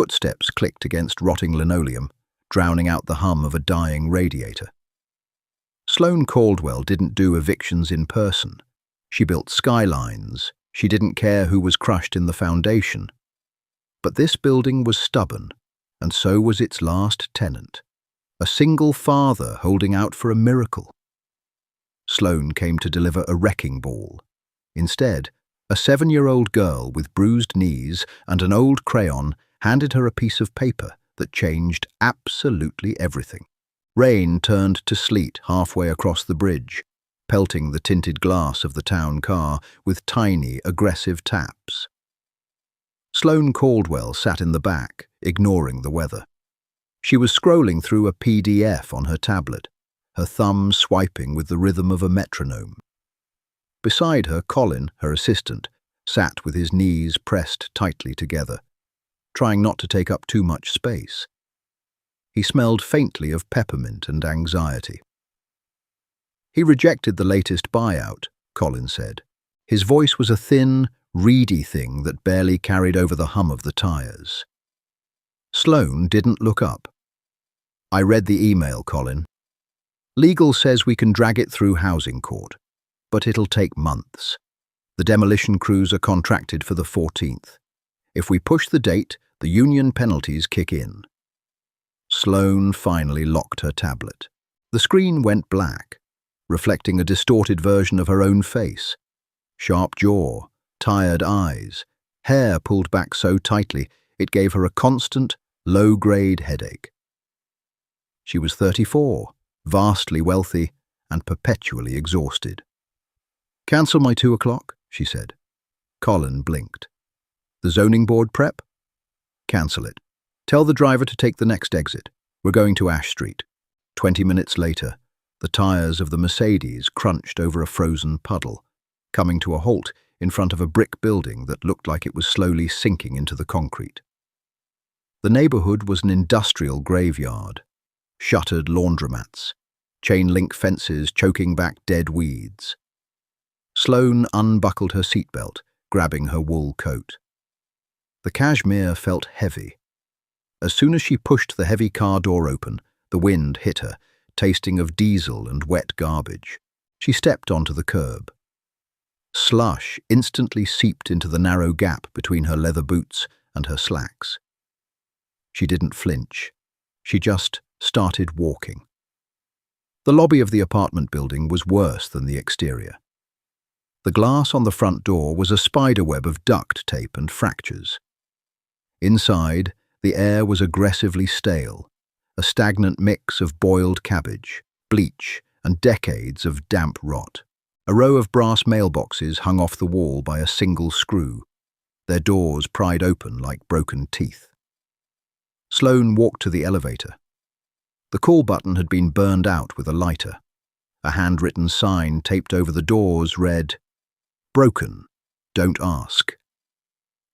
Footsteps clicked against rotting linoleum, drowning out the hum of a dying radiator. Sloane Caldwell didn't do evictions in person. She built skylines. She didn't care who was crushed in the foundation. But this building was stubborn, and so was its last tenant, a single father holding out for a miracle. Sloane came to deliver a wrecking ball. Instead, a 7-year-old girl with bruised knees and an old crayon handed her a piece of paper that changed absolutely everything. Rain turned to sleet halfway across the bridge, pelting the tinted glass of the town car with tiny, aggressive taps. Sloane Caldwell sat in the back, ignoring the weather. She was scrolling through a PDF on her tablet, her thumb swiping with the rhythm of a metronome. Beside her, Colin, her assistant, sat with his knees pressed tightly together, trying not to take up too much space. He smelled faintly of peppermint and anxiety. He rejected the latest buyout, Colin said. His voice was a thin, reedy thing that barely carried over the hum of the tires. Sloane didn't look up. I read the email, Colin. Legal says we can drag it through housing court, but it'll take months. The demolition crews are contracted for the 14th. If we push the date, the union penalties kick in. Sloane finally locked her tablet. The screen went black, reflecting a distorted version of her own face. Sharp jaw, tired eyes, hair pulled back so tightly it gave her a constant, low-grade headache. She was 34, vastly wealthy, and perpetually exhausted. "Cancel my 2 o'clock," she said. Colin blinked. "The zoning board prep?" "Cancel it. Tell the driver to take the next exit. We're going to Ash Street." 20 minutes later, the tires of the Mercedes crunched over a frozen puddle, coming to a halt in front of a brick building that looked like it was slowly sinking into the concrete. The neighborhood was an industrial graveyard, shuttered laundromats, chain-link fences choking back dead weeds. Sloane unbuckled her seatbelt, grabbing her wool coat. The cashmere felt heavy. As soon as she pushed the heavy car door open, the wind hit her, tasting of diesel and wet garbage. She stepped onto the curb. Slush instantly seeped into the narrow gap between her leather boots and her slacks. She didn't flinch. She just started walking. The lobby of the apartment building was worse than the exterior. The glass on the front door was a spiderweb of duct tape and fractures. Inside, the air was aggressively stale, a stagnant mix of boiled cabbage, bleach, and decades of damp rot. A row of brass mailboxes hung off the wall by a single screw, their doors pried open like broken teeth. Sloane walked to the elevator. The call button had been burned out with a lighter. A handwritten sign taped over the doors read, "Broken. Don't ask."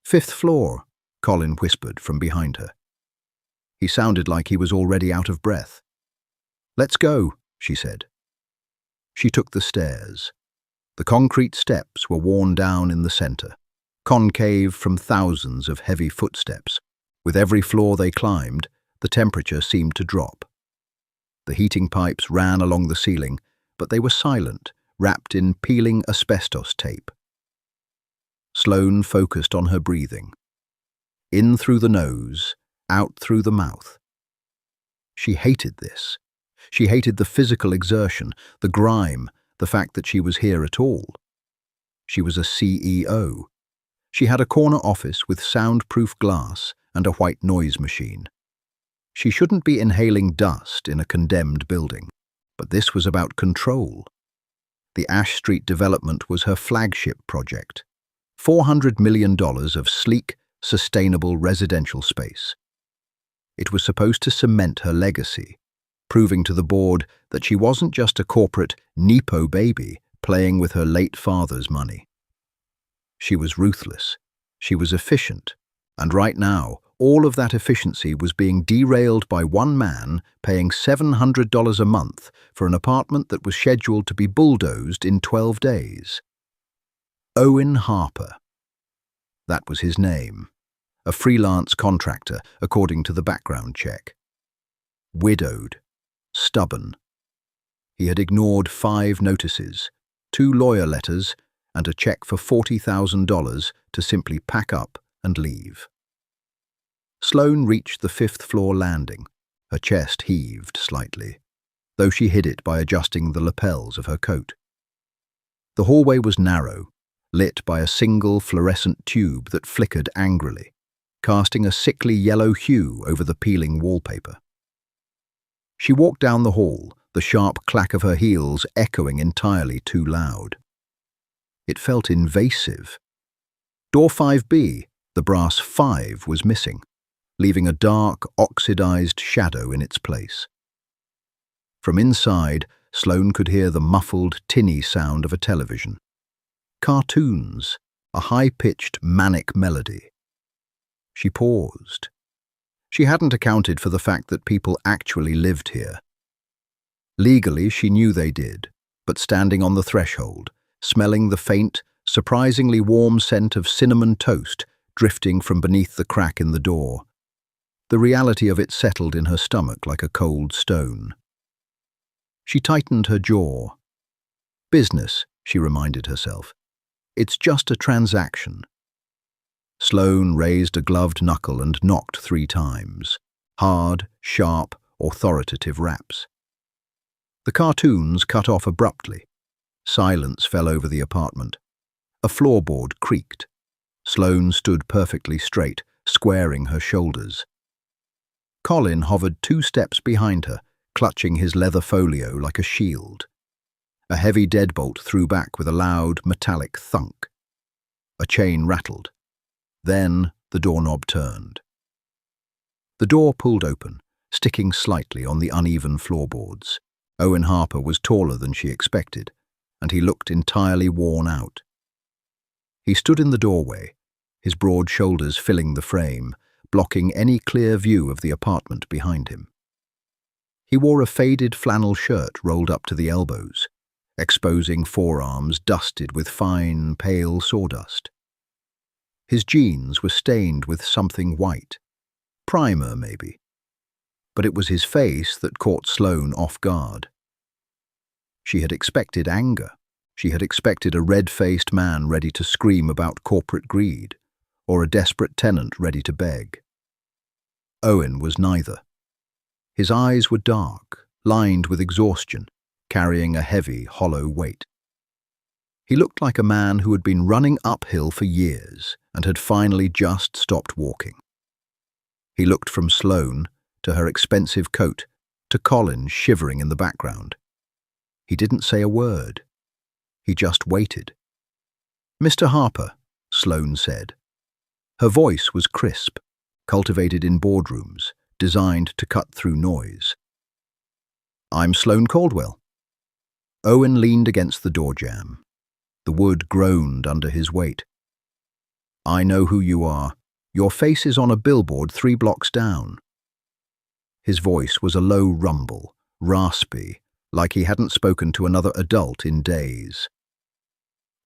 "5th floor," Colin whispered from behind her. He sounded like he was already out of breath. "Let's go," she said. She took the stairs. The concrete steps were worn down in the center, concave from thousands of heavy footsteps. With every floor they climbed, the temperature seemed to drop. The heating pipes ran along the ceiling, but they were silent, wrapped in peeling asbestos tape. Sloane focused on her breathing. In through the nose, out through the mouth. She hated this. She hated the physical exertion, the grime, the fact that she was here at all. She was a CEO. She had a corner office with soundproof glass and a white noise machine. She shouldn't be inhaling dust in a condemned building, but this was about control. The Ash Street development was her flagship project. $400 million of sleek, sustainable residential space. It was supposed to cement her legacy, proving to the board that she wasn't just a corporate Nepo baby playing with her late father's money. She was ruthless. She was efficient. And right now, all of that efficiency was being derailed by one man paying $700 a month for an apartment that was scheduled to be bulldozed in 12 days. Owen Harper. That was his name. a freelance contractor according to the background check. Widowed, stubborn. He had ignored 5 notices, 2 lawyer letters, and a check for $40,000 to simply pack up and leave. Sloane reached the 5th-floor landing. Her chest heaved slightly, though she hid it by adjusting the lapels of her coat. The hallway was narrow, lit by a single fluorescent tube that flickered angrily, casting a sickly yellow hue over the peeling wallpaper. She walked down the hall, the sharp clack of her heels echoing entirely too loud. It felt invasive. Door 5B, the brass 5, was missing, leaving a dark, oxidized shadow in its place. From inside, Sloane could hear the muffled, tinny sound of a television. Cartoons, a high-pitched, manic melody. She paused. She hadn't accounted for the fact that people actually lived here. Legally, she knew they did, but standing on the threshold, smelling the faint, surprisingly warm scent of cinnamon toast drifting from beneath the crack in the door, the reality of it settled in her stomach like a cold stone. She tightened her jaw. Business, she reminded herself. It's just a transaction. Sloane raised a gloved knuckle and knocked 3 times. Hard, sharp, authoritative raps. The cartoons cut off abruptly. Silence fell over the apartment. A floorboard creaked. Sloane stood perfectly straight, squaring her shoulders. Colin hovered 2 steps behind her, clutching his leather folio like a shield. A heavy deadbolt threw back with a loud, metallic thunk. A chain rattled. Then the doorknob turned. The door pulled open, sticking slightly on the uneven floorboards. Owen Harper was taller than she expected, and he looked entirely worn out. He stood in the doorway, his broad shoulders filling the frame, blocking any clear view of the apartment behind him. He wore a faded flannel shirt rolled up to the elbows, exposing forearms dusted with fine, pale sawdust. His jeans were stained with something white, primer maybe, but it was his face that caught Sloane off guard. She had expected anger. She had expected a red-faced man ready to scream about corporate greed, or a desperate tenant ready to beg. Owen was neither. His eyes were dark, lined with exhaustion, carrying a heavy, hollow weight. He looked like a man who had been running uphill for years and had finally just stopped walking. He looked from Sloane to her expensive coat to Colin shivering in the background. He didn't say a word. He just waited. "Mr. Harper," Sloane said. Her voice was crisp, cultivated in boardrooms, designed to cut through noise. "I'm Sloane Caldwell." Owen leaned against the door jamb. The wood groaned under his weight. "I know who you are. Your face is on a billboard 3 blocks down." His voice was a low rumble, raspy, like he hadn't spoken to another adult in days.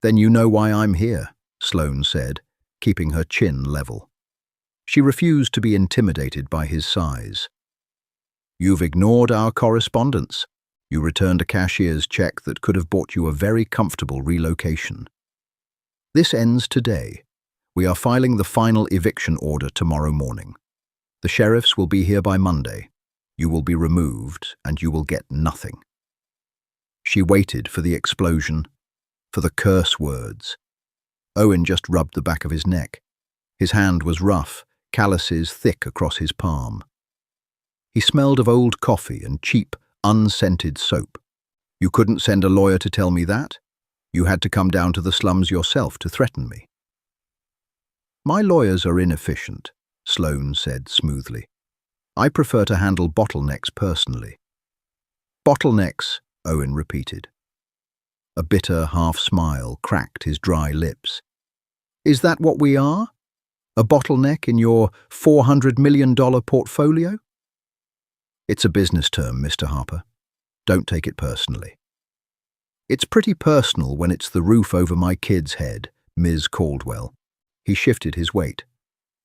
"Then you know why I'm here," Sloane said, keeping her chin level. She refused to be intimidated by his size. "You've ignored our correspondence. You returned a cashier's check that could have bought you a very comfortable relocation. This ends today. We are filing the final eviction order tomorrow morning. The sheriffs will be here by Monday. You will be removed, and you will get nothing." She waited for the explosion, for the curse words. Owen just rubbed the back of his neck. His hand was rough, calluses thick across his palm. He smelled of old coffee and cheap, unscented soap. "You couldn't send a lawyer to tell me that? You had to come down to the slums yourself to threaten me." "My lawyers are inefficient," Sloane said smoothly. "I prefer to handle bottlenecks personally." "Bottlenecks," Owen repeated. A bitter half-smile cracked his dry lips. "Is that what we are? A bottleneck in your $400 million portfolio?" "It's a business term, Mr. Harper. Don't take it personally." "It's pretty personal when it's the roof over my kid's head, Ms. Caldwell." He shifted his weight.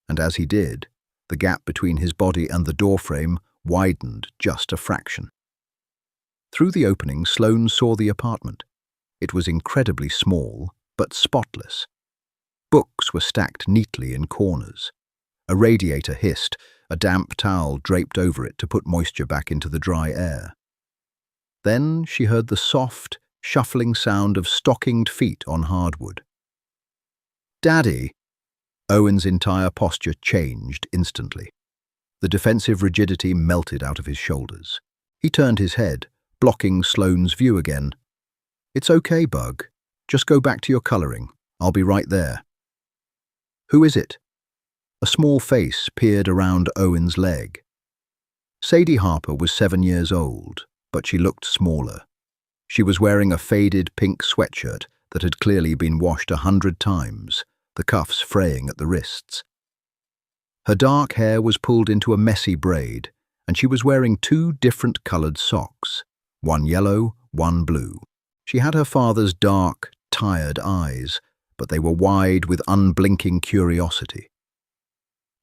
and as he did, the gap between his body and the doorframe widened just a fraction. Through the opening, Sloane saw the apartment. It was incredibly small, but spotless. Books were stacked neatly in corners. A radiator hissed, a damp towel draped over it to put moisture back into the dry air. Then she heard the soft, shuffling sound of stockinged feet on hardwood. "Daddy!" Owen's entire posture changed instantly. The defensive rigidity melted out of his shoulders. He turned his head, blocking Sloane's view again. "It's okay, Bug. Just go back to your coloring. I'll be right there." "Who is it?" A small face peered around Owen's leg. Sadie Harper was 7 years old, but she looked smaller. She was wearing a faded pink sweatshirt that had clearly been washed 100 times, the cuffs fraying at the wrists. Her dark hair was pulled into a messy braid, and she was wearing 2 different colored socks, one yellow, one blue. She had her father's dark, tired eyes, but they were wide with unblinking curiosity.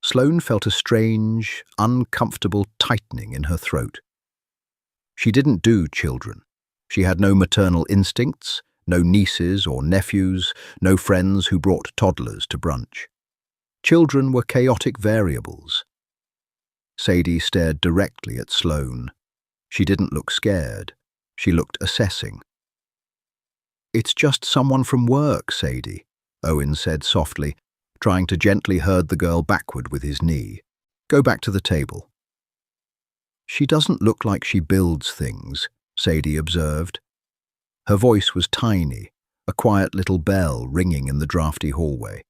Sloane felt a strange, uncomfortable tightening in her throat. She didn't do children. She had no maternal instincts, no nieces or nephews, no friends who brought toddlers to brunch. Children were chaotic variables. Sadie stared directly at Sloane. She didn't look scared. She looked assessing. "It's just someone from work, Sadie," Owen said softly, trying to gently herd the girl backward with his knee. "Go back to the table." "She doesn't look like she builds things," Sadie observed. Her voice was tiny, a quiet little bell ringing in the drafty hallway.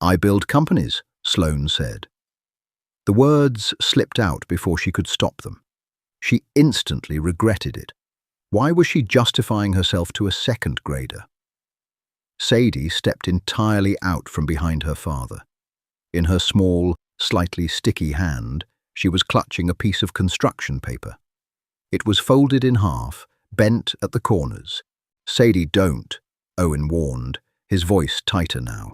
"I build companies," Sloane said. The words slipped out before she could stop them. She instantly regretted it. Why was she justifying herself to a second grader? Sadie stepped entirely out from behind her father. In her small, slightly sticky hand, she was clutching a piece of construction paper. It was folded in half, bent at the corners. "Sadie, don't," Owen warned, his voice tighter now.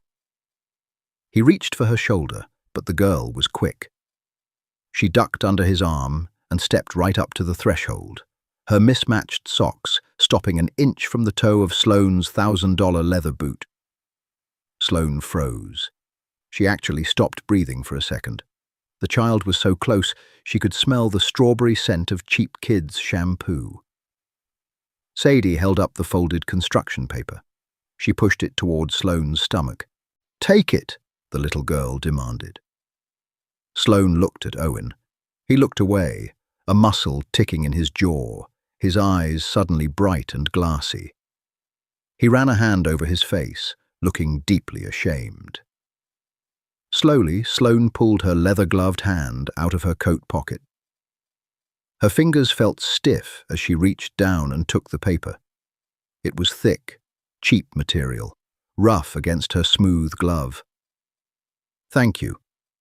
He reached for her shoulder, but the girl was quick. She ducked under his arm and stepped right up to the threshold, her mismatched socks stopping an inch from the toe of Sloane's $1,000 leather boot. Sloane froze. She actually stopped breathing for a second. The child was so close she could smell the strawberry scent of cheap kids' shampoo. Sadie held up the folded construction paper. She pushed it toward Sloane's stomach. "Take it," the little girl demanded. Sloane looked at Owen. He looked away, a muscle ticking in his jaw, his eyes suddenly bright and glassy. He ran a hand over his face, looking deeply ashamed. Slowly, Sloane pulled her leather-gloved hand out of her coat pocket. Her fingers felt stiff as she reached down and took the paper. It was thick, cheap material, rough against her smooth glove. "Thank you,"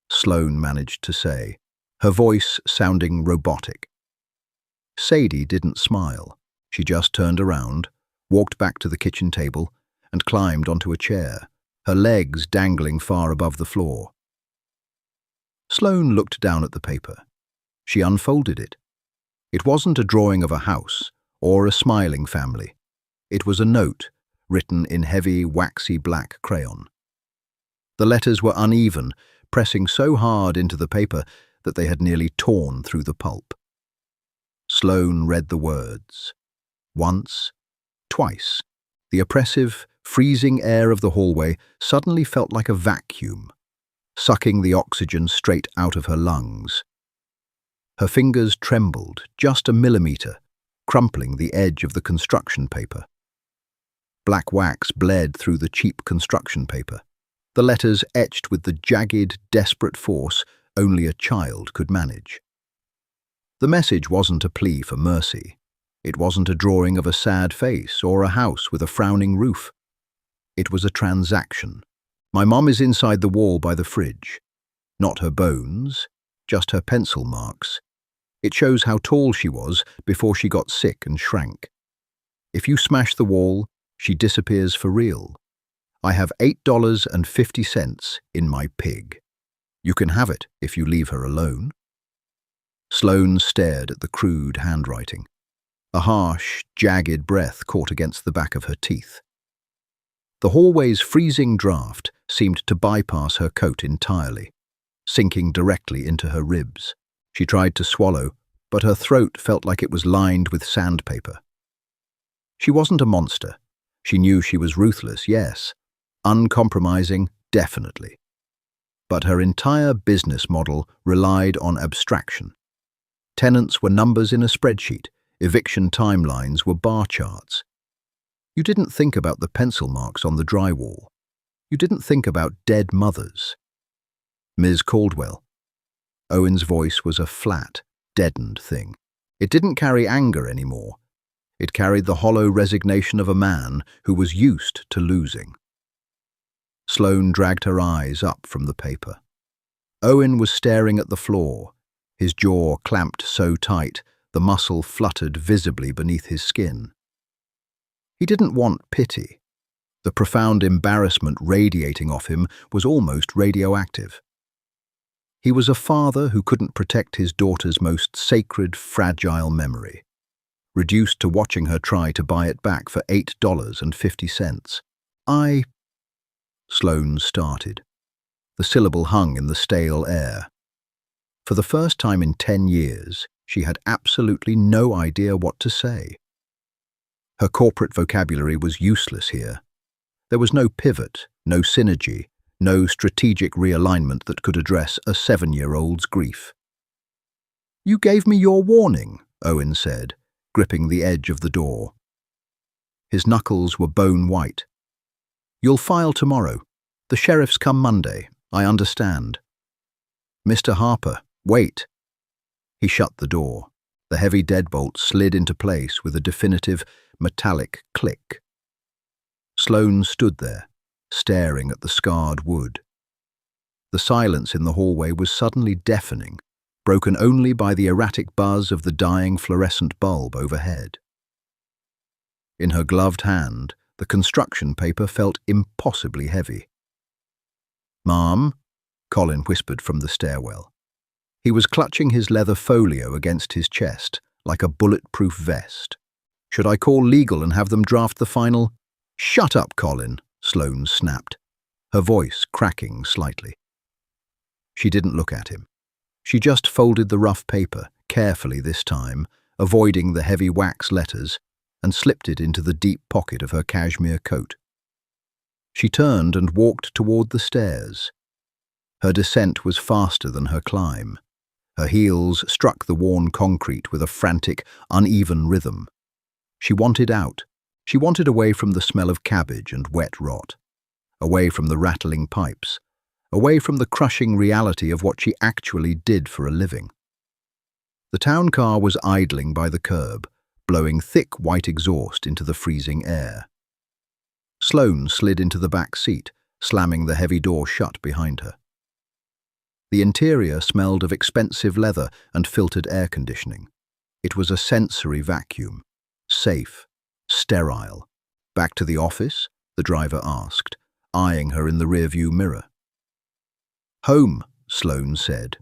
Sloane managed to say, her voice sounding robotic. Sadie didn't smile. She just turned around, walked back to the kitchen table, and climbed onto a chair, her legs dangling far above the floor. Sloane looked down at the paper. She unfolded it. It wasn't a drawing of a house or a smiling family. It was a note, written in heavy, waxy black crayon. The letters were uneven, pressing so hard into the paper that they had nearly torn through the pulp. Sloane read the words. Once, twice. The oppressive, freezing air of the hallway suddenly felt like a vacuum, sucking the oxygen straight out of her lungs. Her fingers trembled just a millimeter, crumpling the edge of the construction paper. Black wax bled through the cheap construction paper, the letters etched with the jagged, desperate force only a child could manage. The message wasn't a plea for mercy. It wasn't a drawing of a sad face or a house with a frowning roof. It was a transaction. "My mom is inside the wall by the fridge. Not her bones, just her pencil marks. It shows how tall she was before she got sick and shrank. If you smash the wall, she disappears for real. I have $8.50 in my pig. You can have it if you leave her alone." Sloane stared at the crude handwriting. A harsh, jagged breath caught against the back of her teeth. The hallway's freezing draft seemed to bypass her coat entirely, sinking directly into her ribs. She tried to swallow, but her throat felt like it was lined with sandpaper. She wasn't a monster. She knew she was ruthless, yes. Uncompromising, definitely. But her entire business model relied on abstraction. Tenants were numbers in a spreadsheet. Eviction timelines were bar charts. You didn't think about the pencil marks on the drywall. You didn't think about dead mothers. "Ms. Caldwell." Owen's voice was a flat, deadened thing. It didn't carry anger anymore. It carried the hollow resignation of a man who was used to losing. Sloane dragged her eyes up from the paper. Owen was staring at the floor, his jaw clamped so tight the muscle fluttered visibly beneath his skin. He didn't want pity. The profound embarrassment radiating off him was almost radioactive. He was a father who couldn't protect his daughter's most sacred, fragile memory, reduced to watching her try to buy it back for $8.50. Sloane started. The syllable hung in the stale air. For the first time in 10 years, she had absolutely no idea what to say. Her corporate vocabulary was useless here. There was no pivot, no synergy, no strategic realignment that could address a 7-year-old's grief. "You gave me your warning," Owen said, gripping the edge of the door. His knuckles were bone white. "You'll file tomorrow. The sheriffs come Monday. I understand." "Mr. Harper, wait." He shut the door. The heavy deadbolt slid into place with a definitive, metallic click. Sloane stood there, staring at the scarred wood. The silence in the hallway was suddenly deafening, broken only by the erratic buzz of the dying fluorescent bulb overhead. In her gloved hand, the construction paper felt impossibly heavy. "Ma'am," Colin whispered from the stairwell. He was clutching his leather folio against his chest, like a bulletproof vest. "Should I call legal and have them draft the final—" "Shut up, Colin," Sloane snapped, her voice cracking slightly. She didn't look at him. She just folded the rough paper, carefully this time, avoiding the heavy wax letters, and slipped it into the deep pocket of her cashmere coat. She turned and walked toward the stairs. Her descent was faster than her climb. Her heels struck the worn concrete with a frantic, uneven rhythm. She wanted out. She wanted away from the smell of cabbage and wet rot, away from the rattling pipes, away from the crushing reality of what she actually did for a living. The town car was idling by the curb, blowing thick white exhaust into the freezing air. Sloane slid into the back seat, slamming the heavy door shut behind her. The interior smelled of expensive leather and filtered air conditioning. It was a sensory vacuum. Safe, sterile. "Back to the office?" the driver asked, eyeing her in the rearview mirror. "Home," Sloane said.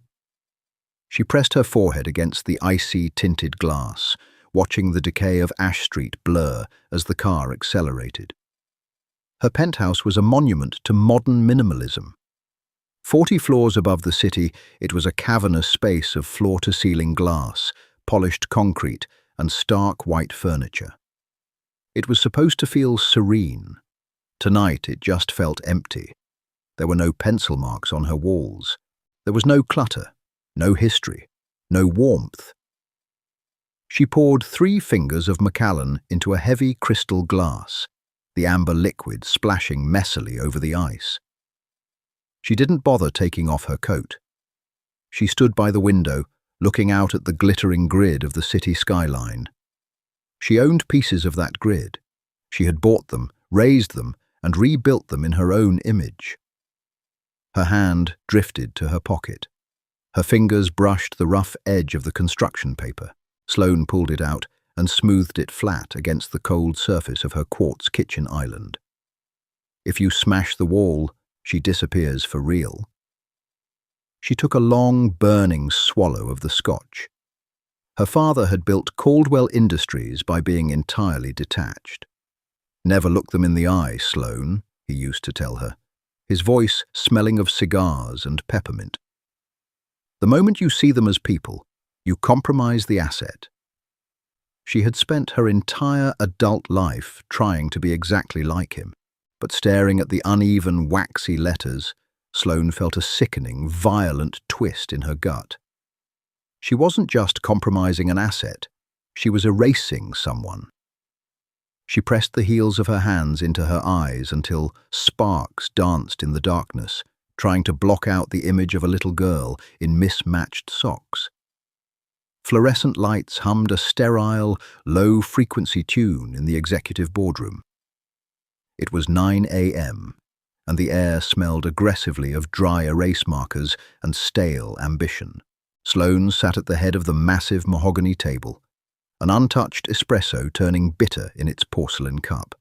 She pressed her forehead against the icy tinted glass, watching the decay of Ash Street blur as the car accelerated. Her penthouse was a monument to modern minimalism. 40 floors above the city, it was a cavernous space of floor-to-ceiling glass, polished concrete, and stark white furniture. It was supposed to feel serene. Tonight it just felt empty. There were no pencil marks on her walls. There was no clutter, no history, no warmth. She poured 3 fingers of Macallan into a heavy crystal glass, the amber liquid splashing messily over the ice. She didn't bother taking off her coat. She stood by the window, looking out at the glittering grid of the city skyline. She owned pieces of that grid. She had bought them, raised them, and rebuilt them in her own image. Her hand drifted to her pocket. Her fingers brushed the rough edge of the construction paper. Sloane pulled it out and smoothed it flat against the cold surface of her quartz kitchen island. If you smash the wall, she disappears for real. She took a long, burning swallow of the scotch. Her father had built Caldwell Industries by being entirely detached. "Never look them in the eye, Sloane," he used to tell her, his voice smelling of cigars and peppermint. "The moment you see them as people, you compromise the asset." She had spent her entire adult life trying to be exactly like him, but staring at the uneven, waxy letters, Sloane felt a sickening, violent twist in her gut. She wasn't just compromising an asset, she was erasing someone. She pressed the heels of her hands into her eyes until sparks danced in the darkness, trying to block out the image of a little girl in mismatched socks. Fluorescent lights hummed a sterile, low-frequency tune in the executive boardroom. It was 9 a.m., and the air smelled aggressively of dry erase markers and stale ambition. Sloane sat at the head of the massive mahogany table, an untouched espresso turning bitter in its porcelain cup.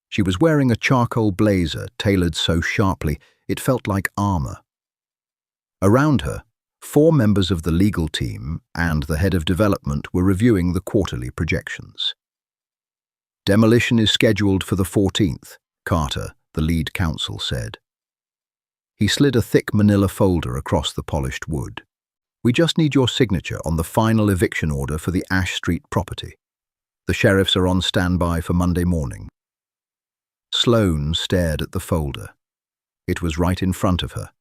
She was wearing a charcoal blazer tailored so sharply it felt like armor. Around her, 4 members of the legal team and the head of development were reviewing the quarterly projections. "Demolition is scheduled for the 14th, Carter," the lead counsel said. He slid a thick manila folder across the polished wood. "We just need your signature on the final eviction order for the Ash Street property. The sheriffs are on standby for Monday morning." Sloane stared at the folder. It was right in front of her,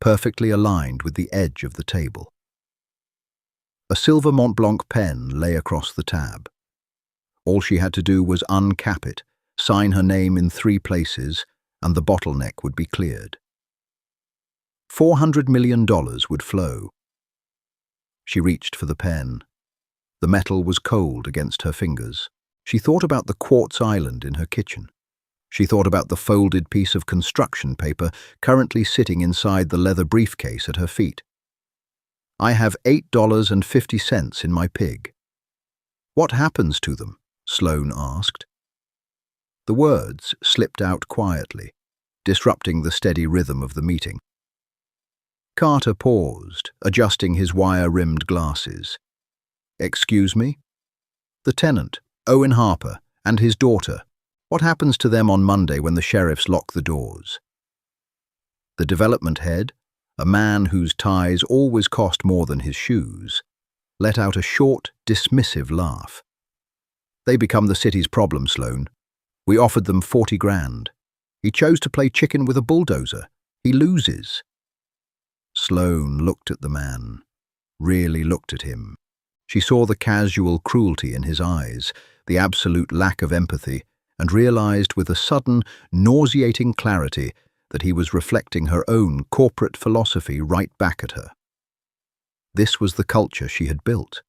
perfectly aligned with the edge of the table. A silver Mont Blanc pen lay across the tab. All she had to do was uncap it, sign her name in 3 places, and the bottleneck would be cleared. $400 million would flow. She reached for the pen. The metal was cold against her fingers. She thought about the quartz island in her kitchen. She thought about the folded piece of construction paper currently sitting inside the leather briefcase at her feet. "I have $8.50 in my pig." "What happens to them?" Sloane asked. The words slipped out quietly, disrupting the steady rhythm of the meeting. Carter paused, adjusting his wire-rimmed glasses. "Excuse me?" "The tenant, Owen Harper, and his daughter. What happens to them on Monday when the sheriffs lock the doors?" The development head, a man whose ties always cost more than his shoes, let out a short, dismissive laugh. "They become the city's problem, Sloane. We offered them 40 grand. He chose to play chicken with a bulldozer. He loses." Sloane looked at the man, really looked at him. She saw the casual cruelty in his eyes, the absolute lack of empathy, and realized with a sudden, nauseating clarity that he was reflecting her own corporate philosophy right back at her. This was the culture she had built.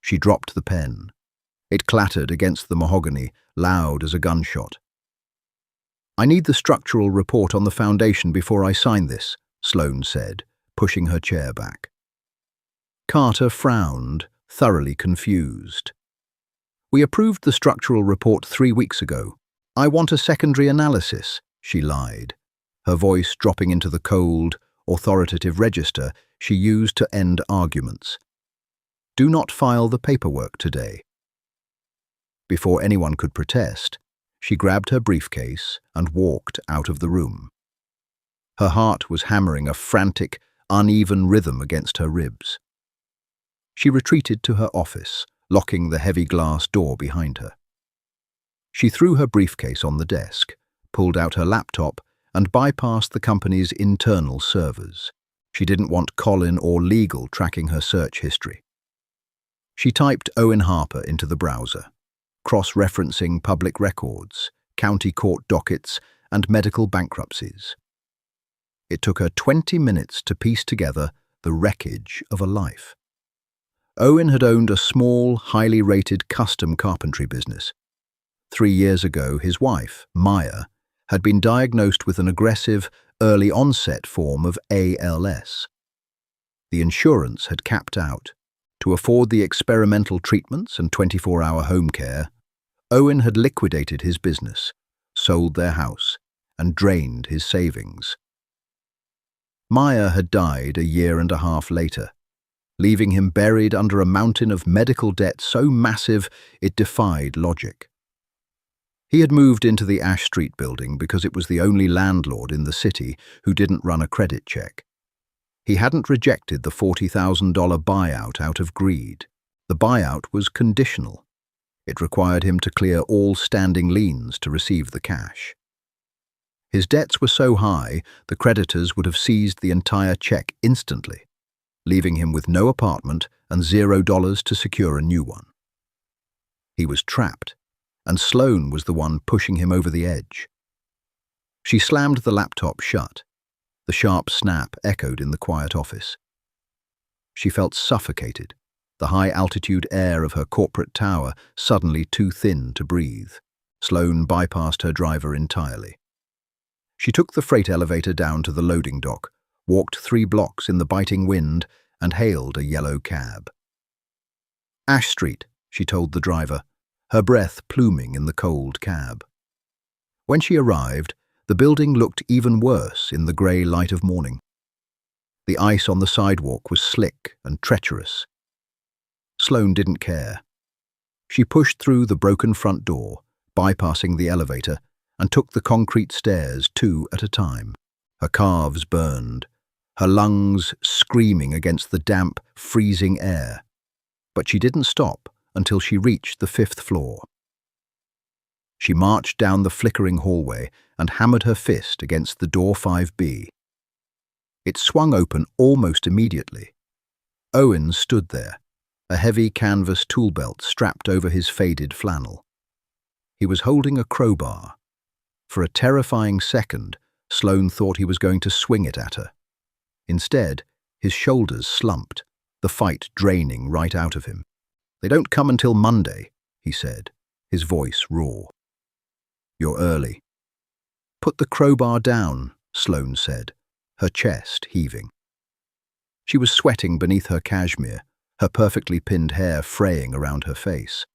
She dropped the pen. It clattered against the mahogany, loud as a gunshot. "I need the structural report on the foundation before I sign this," Sloane said, pushing her chair back. Carter frowned, thoroughly confused. "We approved the structural report 3 weeks ago. I want a secondary analysis," she lied, her voice dropping into the cold, authoritative register she used to end arguments. "Do not file the paperwork today." Before anyone could protest, she grabbed her briefcase and walked out of the room. Her heart was hammering a frantic, uneven rhythm against her ribs. She retreated to her office, locking the heavy glass door behind her. She threw her briefcase on the desk, pulled out her laptop, and bypassed the company's internal servers. She didn't want Colin or legal tracking her search history. She typed Owen Harper into the browser, cross-referencing public records, county court dockets, and medical bankruptcies. It took her 20 minutes to piece together the wreckage of a life. Owen had owned a small, highly rated custom carpentry business. 3 years ago, his wife, Maya, had been diagnosed with an aggressive, early-onset form of ALS. The insurance had capped out. To afford the experimental treatments and 24-hour home care, Owen had liquidated his business, sold their house, and drained his savings. Maya had died a year and a half later, leaving him buried under a mountain of medical debt so massive it defied logic. He had moved into the Ash Street building because it was the only landlord in the city who didn't run a credit check. He hadn't rejected the $40,000 buyout out of greed. The buyout was conditional. It required him to clear all standing liens to receive the cash. His debts were so high, the creditors would have seized the entire check instantly, leaving him with no apartment and $0 to secure a new one. He was trapped, and Sloane was the one pushing him over the edge. She slammed the laptop shut. The sharp snap echoed in the quiet office. She felt suffocated, the high-altitude air of her corporate tower suddenly too thin to breathe. Sloane bypassed her driver entirely. She took the freight elevator down to the loading dock, walked 3 blocks in the biting wind, and hailed a yellow cab. "Ash Street," she told the driver, her breath pluming in the cold cab. When she arrived, the building looked even worse in the grey light of morning. The ice on the sidewalk was slick and treacherous. Sloane didn't care. She pushed through the broken front door, bypassing the elevator, and took the concrete stairs 2 at a time. Her calves burned, her lungs screaming against the damp, freezing air. But she didn't stop until she reached the 5th floor. She marched down the flickering hallway and hammered her fist against the door 5B. It swung open almost immediately. Owen stood there, a heavy canvas tool belt strapped over his faded flannel. He was holding a crowbar. For a terrifying second, Sloane thought he was going to swing it at her. Instead, his shoulders slumped, the fight draining right out of him. "They don't come until Monday," he said, his voice raw. "You're early." "Put the crowbar down," Sloane said, her chest heaving. She was sweating beneath her cashmere, her perfectly pinned hair fraying around her face.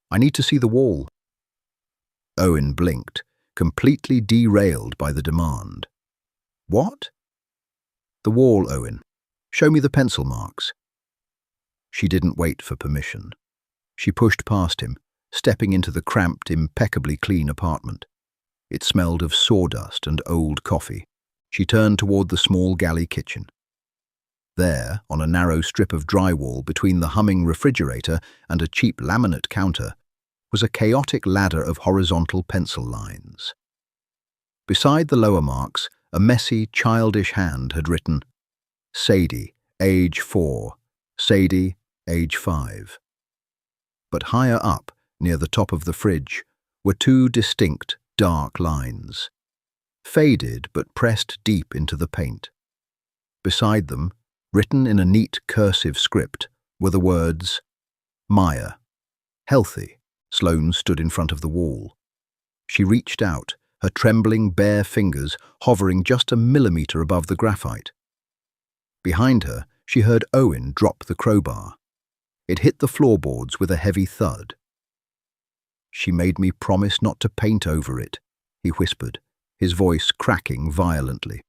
"I need to see the wall." Owen blinked, completely derailed by the demand. "What?" "The wall, Owen. Show me the pencil marks." She didn't wait for permission. She pushed past him, stepping into the cramped, impeccably clean apartment. It smelled of sawdust and old coffee. She turned toward the small galley kitchen. There, on a narrow strip of drywall between the humming refrigerator and a cheap laminate counter, was a chaotic ladder of horizontal pencil lines. Beside the lower marks, a messy, childish hand had written, "Sadie, age 4, Sadie, age 5. But higher up, near the top of the fridge, were 2 distinct, dark lines, faded but pressed deep into the paint. Beside them, written in a neat cursive script, were the words, "Maya, healthy." Sloane stood in front of the wall. She reached out, her trembling bare fingers hovering just a millimeter above the graphite. Behind her, she heard Owen drop the crowbar. It hit the floorboards with a heavy thud. "She made me promise not to paint over it," he whispered, his voice cracking violently.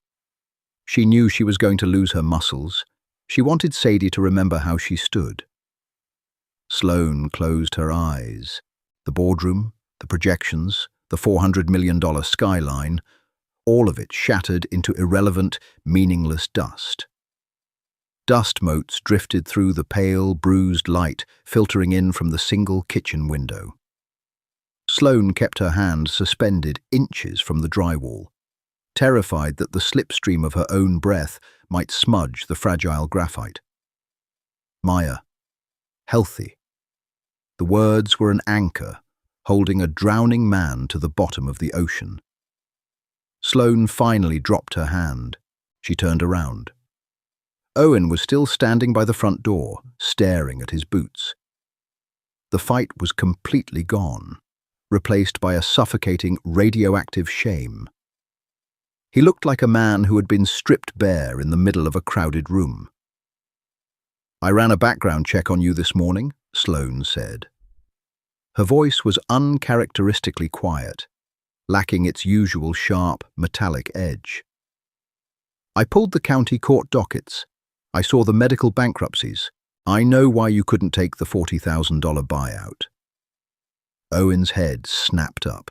She knew she was going to lose her muscles. She wanted Sadie to remember how she stood. Sloane closed her eyes. The boardroom, the projections, the $400 million skyline, all of it shattered into irrelevant, meaningless dust. Dust motes drifted through the pale, bruised light filtering in from the single kitchen window. Sloane kept her hand suspended inches from the drywall, terrified that the slipstream of her own breath might smudge the fragile graphite. "Maya, healthy." The words were an anchor, holding a drowning man to the bottom of the ocean. Sloane finally dropped her hand. She turned around. Owen was still standing by the front door, staring at his boots. The fight was completely gone, replaced by a suffocating, radioactive shame. He looked like a man who had been stripped bare in the middle of a crowded room. "I ran a background check on you this morning," Sloane said. Her voice was uncharacteristically quiet, lacking its usual sharp, metallic edge. I pulled the county court dockets. I saw the medical bankruptcies. I know why you couldn't take the $40,000 buyout. Owen's head snapped up.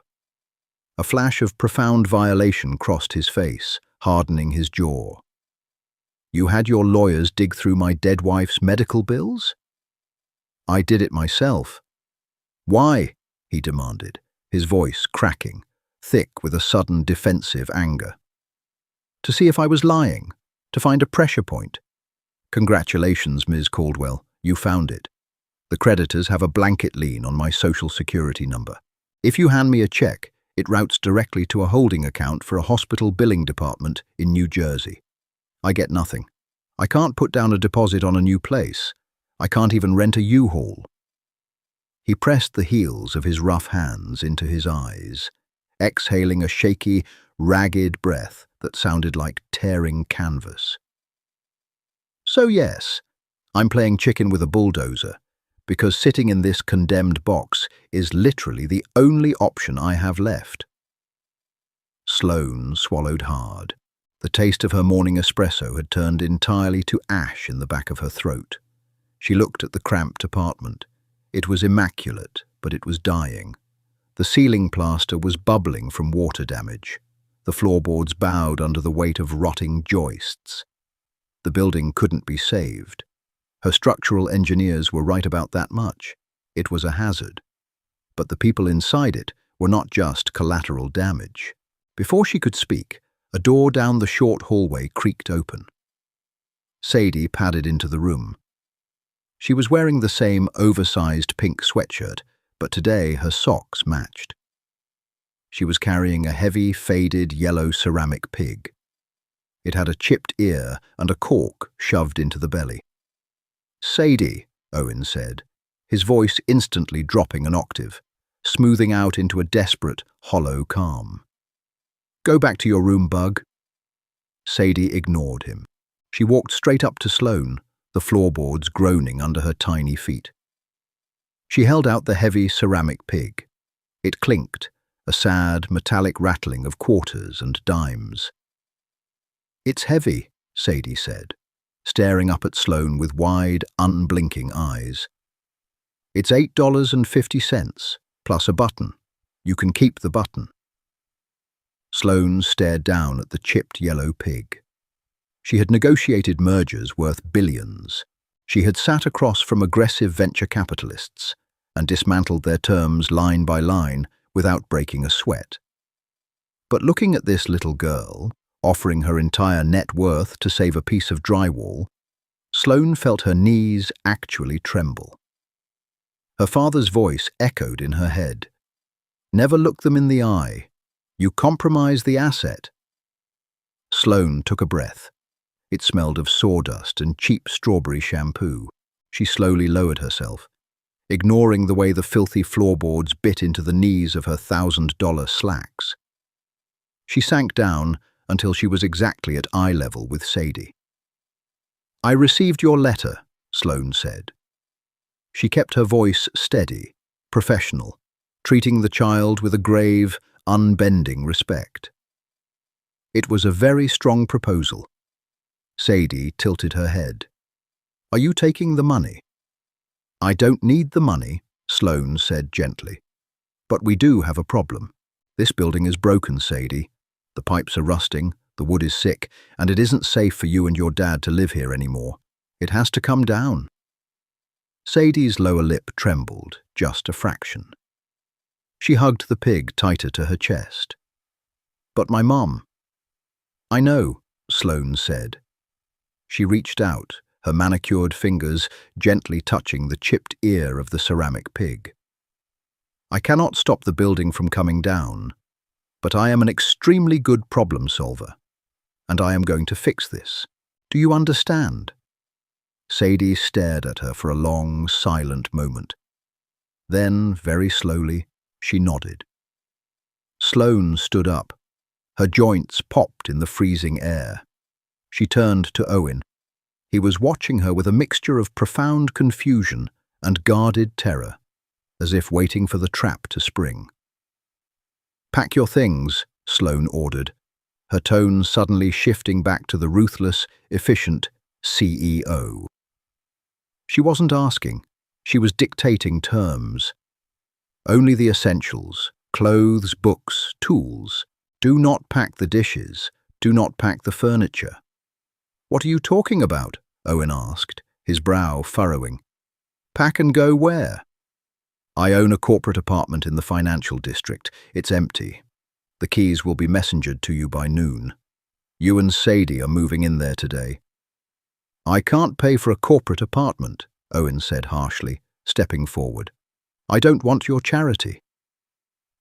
A flash of profound violation crossed his face, hardening his jaw. You had your lawyers dig through my dead wife's medical bills? I did it myself. Why? He demanded, his voice cracking, thick with a sudden defensive anger. To see if I was lying, to find a pressure point. Congratulations, Ms. Caldwell, you found it. The creditors have a blanket lien on my Social Security number. If you hand me a check, it routes directly to a holding account for a hospital billing department in New Jersey. I get nothing. I can't put down a deposit on a new place. I can't even rent a U-Haul. He pressed the heels of his rough hands into his eyes, exhaling a shaky, ragged breath that sounded like tearing canvas. So yes, I'm playing chicken with a bulldozer, because sitting in this condemned box is literally the only option I have left. Sloane swallowed hard. The taste of her morning espresso had turned entirely to ash in the back of her throat. She looked at the cramped apartment. It was immaculate, but it was dying. The ceiling plaster was bubbling from water damage. The floorboards bowed under the weight of rotting joists. The building couldn't be saved. Her structural engineers were right about that much. It was a hazard. But the people inside it were not just collateral damage. Before she could speak, a door down the short hallway creaked open. Sadie padded into the room. She was wearing the same oversized pink sweatshirt, but today her socks matched. She was carrying a heavy, faded yellow ceramic pig. It had a chipped ear and a cork shoved into the belly. Sadie, Owen said, his voice instantly dropping an octave, smoothing out into a desperate, hollow calm. Go back to your room, Bug. Sadie ignored him. She walked straight up to Sloane, the floorboards groaning under her tiny feet. She held out the heavy ceramic pig. It clinked, a sad, metallic rattling of quarters and dimes. It's heavy, Sadie said, staring up at Sloane with wide, unblinking eyes. It's $8.50, plus a button. You can keep the button. Sloane stared down at the chipped yellow pig. She had negotiated mergers worth billions. She had sat across from aggressive venture capitalists and dismantled their terms line by line without breaking a sweat. But looking at this little girl, offering her entire net worth to save a piece of drywall, Sloane felt her knees actually tremble. Her father's voice echoed in her head. Never look them in the eye. You compromise the asset. Sloane took a breath. It smelled of sawdust and cheap strawberry shampoo. She slowly lowered herself, ignoring the way the filthy floorboards bit into the knees of her $1,000 slacks. She sank down until she was exactly at eye level with Sadie. I received your letter, Sloane said. She kept her voice steady, professional, treating the child with a grave, unbending respect. It was a very strong proposal. Sadie tilted her head. Are you taking the money? I don't need the money, Sloane said gently. But we do have a problem. This building is broken, Sadie. The pipes are rusting, the wood is sick, and it isn't safe for you and your dad to live here anymore. It has to come down. Sadie's lower lip trembled, just a fraction. She hugged the pig tighter to her chest. But my mom. I know, Sloane said. She reached out, her manicured fingers gently touching the chipped ear of the ceramic pig. I cannot stop the building from coming down, but I am an extremely good problem solver, and I am going to fix this. Do you understand? Sadie stared at her for a long, silent moment. Then, very slowly, she nodded. Sloane stood up. Her joints popped in the freezing air. She turned to Owen. He was watching her with a mixture of profound confusion and guarded terror, as if waiting for the trap to spring. Pack your things, Sloane ordered, her tone suddenly shifting back to the ruthless, efficient CEO. She wasn't asking. She was dictating terms. Only the essentials: clothes, books, tools. Do not pack the dishes. Do not pack the furniture. What are you talking about? Owen asked, his brow furrowing. Pack and go where? I own a corporate apartment in the financial district. It's empty. The keys will be messengered to you by noon. You and Sadie are moving in there today. I can't pay for a corporate apartment, Owen said harshly, stepping forward. I don't want your charity.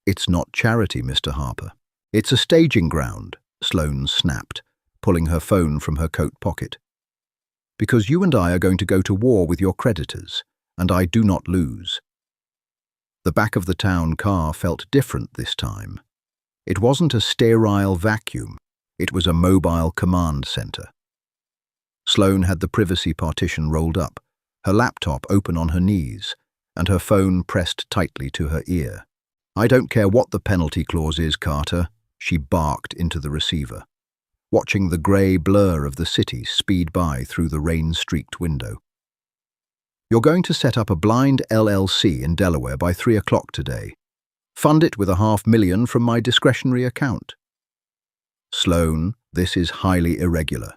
It's not charity, Mr. Harper. It's a staging ground, Sloane snapped, pulling her phone from her coat pocket. Because you and I are going to go to war with your creditors, and I do not lose. The back of the town car felt different this time. It wasn't a sterile vacuum. It was a mobile command center. Sloane had the privacy partition rolled up, her laptop open on her knees, and her phone pressed tightly to her ear. I don't care what the penalty clause is, Carter, she barked into the receiver, watching the grey blur of the city speed by through the rain-streaked window. You're going to set up a blind LLC in Delaware by 3 o'clock today. Fund it with $500,000 from my discretionary account. Sloane, this is highly irregular.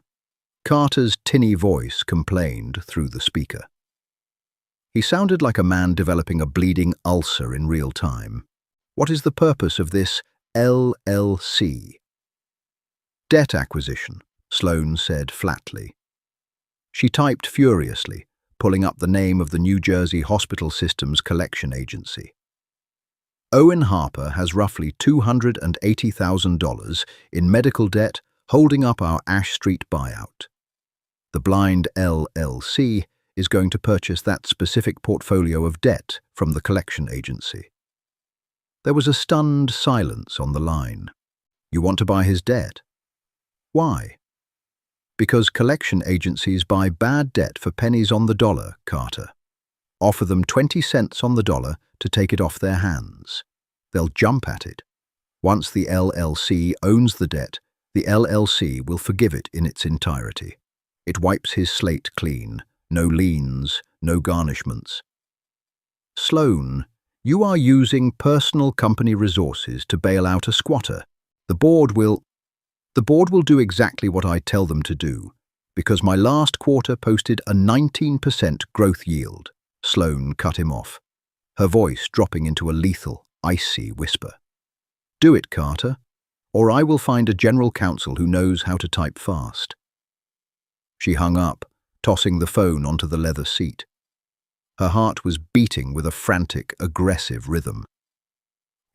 Carter's tinny voice complained through the speaker. He sounded like a man developing a bleeding ulcer in real time. What is the purpose of this LLC? Debt acquisition, Sloane said flatly. She typed furiously, pulling up the name of the New Jersey Hospital System's collection agency. Owen Harper has roughly $280,000 in medical debt holding up our Ash Street buyout. The blind LLC is going to purchase that specific portfolio of debt from the collection agency. There was a stunned silence on the line. You want to buy his debt? Why? Because collection agencies buy bad debt for pennies on the dollar, Carter. Offer them 20 cents on the dollar to take it off their hands. They'll jump at it. Once the LLC owns the debt, the LLC will forgive it in its entirety. It wipes his slate clean. No liens, no garnishments. Sloane, you are using personal company resources to bail out a squatter. The board will do exactly what I tell them to do, because my last quarter posted a 19% growth yield. Sloane cut him off, her voice dropping into a lethal, icy whisper. Do it, Carter, or I will find a general counsel who knows how to type fast. She hung up, tossing the phone onto the leather seat. Her heart was beating with a frantic, aggressive rhythm.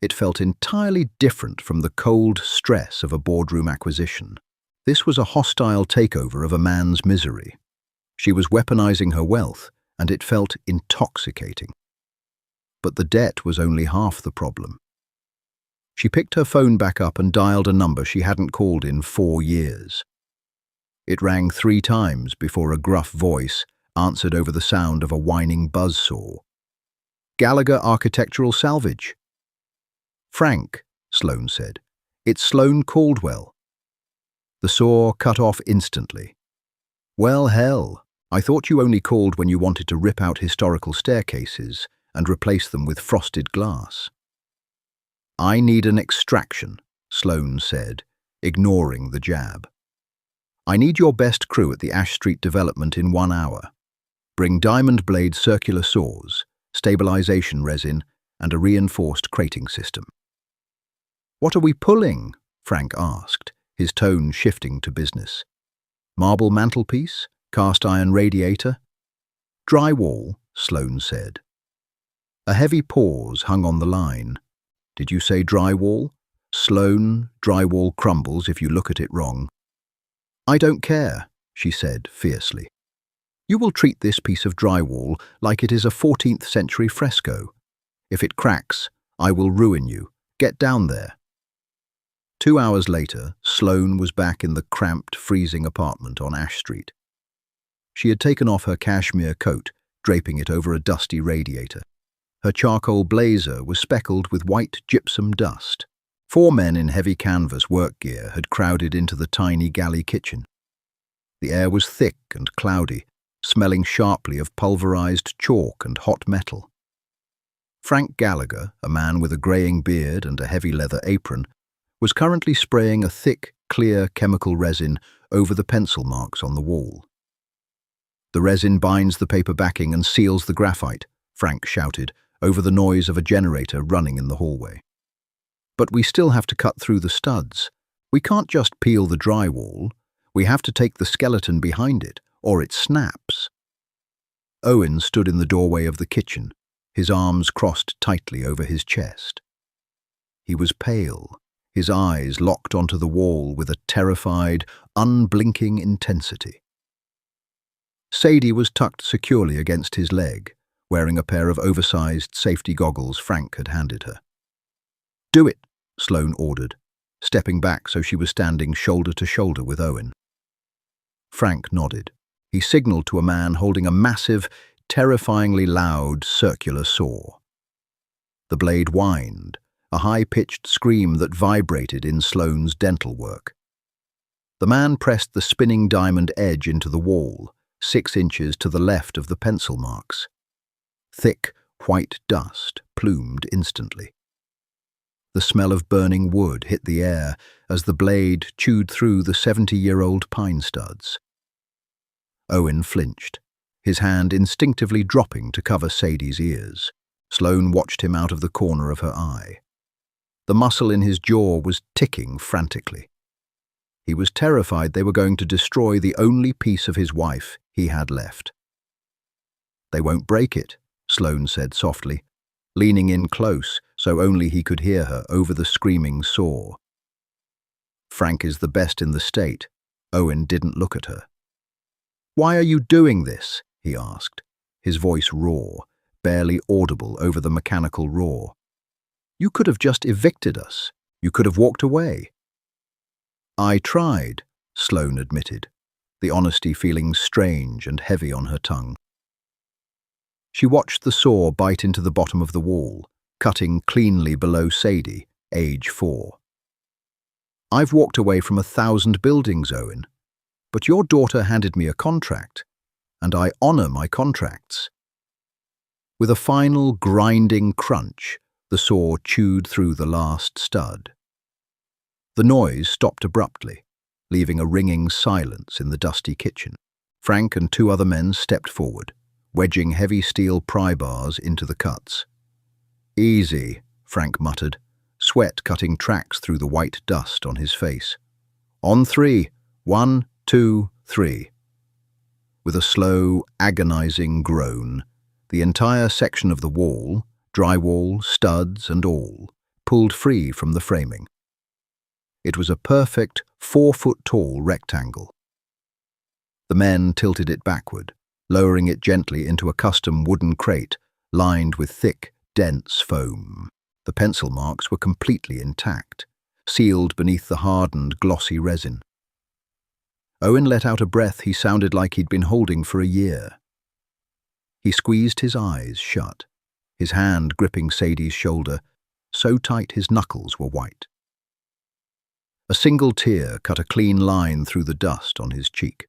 It felt entirely different from the cold stress of a boardroom acquisition. This was a hostile takeover of a man's misery. She was weaponizing her wealth, and it felt intoxicating. But the debt was only half the problem. She picked her phone back up and dialed a number she hadn't called in 4 years. It rang 3 times before a gruff voice answered over the sound of a whining buzzsaw. Gallagher Architectural Salvage. Frank, Sloane said. It's Sloane Caldwell. The saw cut off instantly. Well, hell, I thought you only called when you wanted to rip out historical staircases and replace them with frosted glass. I need an extraction, Sloane said, ignoring the jab. I need your best crew at the Ash Street development in 1 hour. Bring diamond blade circular saws, stabilization resin, and a reinforced crating system. What are we pulling? Frank asked, his tone shifting to business. Marble mantelpiece? Cast iron radiator? Drywall, Sloane said. A heavy pause hung on the line. Did you say drywall? Sloane, drywall crumbles if you look at it wrong. I don't care, she said fiercely. You will treat this piece of drywall like it is a 14th century fresco. If it cracks, I will ruin you. Get down there. 2 hours later, Sloane was back in the cramped, freezing apartment on Ash Street. She had taken off her cashmere coat, draping it over a dusty radiator. Her charcoal blazer was speckled with white gypsum dust. 4 men in heavy canvas work gear had crowded into the tiny galley kitchen. The air was thick and cloudy, smelling sharply of pulverized chalk and hot metal. Frank Gallagher, a man with a greying beard and a heavy leather apron, was currently spraying a thick, clear chemical resin over the pencil marks on the wall. "The resin binds the paper backing and seals the graphite," Frank shouted, over the noise of a generator running in the hallway. "But we still have to cut through the studs. We can't just peel the drywall. We have to take the skeleton behind it, or it snaps." Owen stood in the doorway of the kitchen, his arms crossed tightly over his chest. He was pale, his eyes locked onto the wall with a terrified, unblinking intensity. Sadie was tucked securely against his leg, wearing a pair of oversized safety goggles Frank had handed her. "Do it," Sloane ordered, stepping back so she was standing shoulder to shoulder with Owen. Frank nodded. He signaled to a man holding a massive, terrifyingly loud circular saw. The blade whined, a high-pitched scream that vibrated in Sloane's dental work. The man pressed the spinning diamond edge into the wall, 6 inches to the left of the pencil marks. Thick, white dust plumed instantly. The smell of burning wood hit the air as the blade chewed through the 70-year-old pine studs. Owen flinched, his hand instinctively dropping to cover Sadie's ears. Sloane watched him out of the corner of her eye. The muscle in his jaw was ticking frantically. He was terrified they were going to destroy the only piece of his wife he had left. "They won't break it," Sloane said softly, leaning in close so only he could hear her over the screaming saw. "Frank is the best in the state." Owen didn't look at her. "Why are you doing this?" he asked, his voice raw, barely audible over the mechanical roar. "You could have just evicted us. You could have walked away." "I tried," Sloane admitted, the honesty feeling strange and heavy on her tongue. She watched the saw bite into the bottom of the wall, cutting cleanly below Sadie, age 4. "I've walked away from 1,000 buildings, Owen, but your daughter handed me a contract, and I honor my contracts." With a final grinding crunch, the saw chewed through the last stud. The noise stopped abruptly, leaving a ringing silence in the dusty kitchen. Frank and 2 other men stepped forward, wedging heavy steel pry bars into the cuts. "Easy," Frank muttered, sweat cutting tracks through the white dust on his face. "On 3. 1, 2, 3. With a slow, agonizing groan, the entire section of the wall, drywall, studs and all, pulled free from the framing. It was a perfect 4-foot-tall rectangle. The men tilted it backward, lowering it gently into a custom wooden crate lined with thick, dense foam. The pencil marks were completely intact, sealed beneath the hardened, glossy resin. Owen let out a breath he sounded like he'd been holding for a year. He squeezed his eyes shut, his hand gripping Sadie's shoulder, so tight his knuckles were white. A single tear cut a clean line through the dust on his cheek.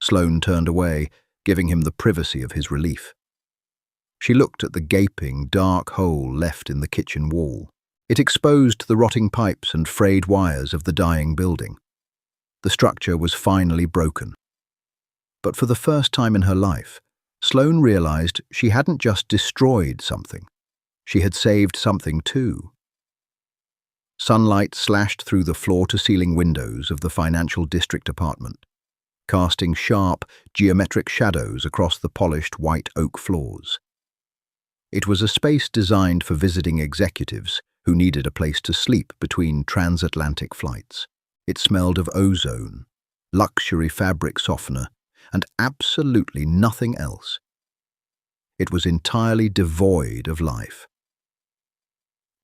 Sloane turned away, giving him the privacy of his relief. She looked at the gaping, dark hole left in the kitchen wall. It exposed the rotting pipes and frayed wires of the dying building. The structure was finally broken. But for the first time in her life, Sloane realized she hadn't just destroyed something. She had saved something too. Sunlight slashed through the floor-to-ceiling windows of the financial district apartment, casting sharp, geometric shadows across the polished white oak floors. It was a space designed for visiting executives who needed a place to sleep between transatlantic flights. It smelled of ozone, luxury fabric softener, and absolutely nothing else. It was entirely devoid of life.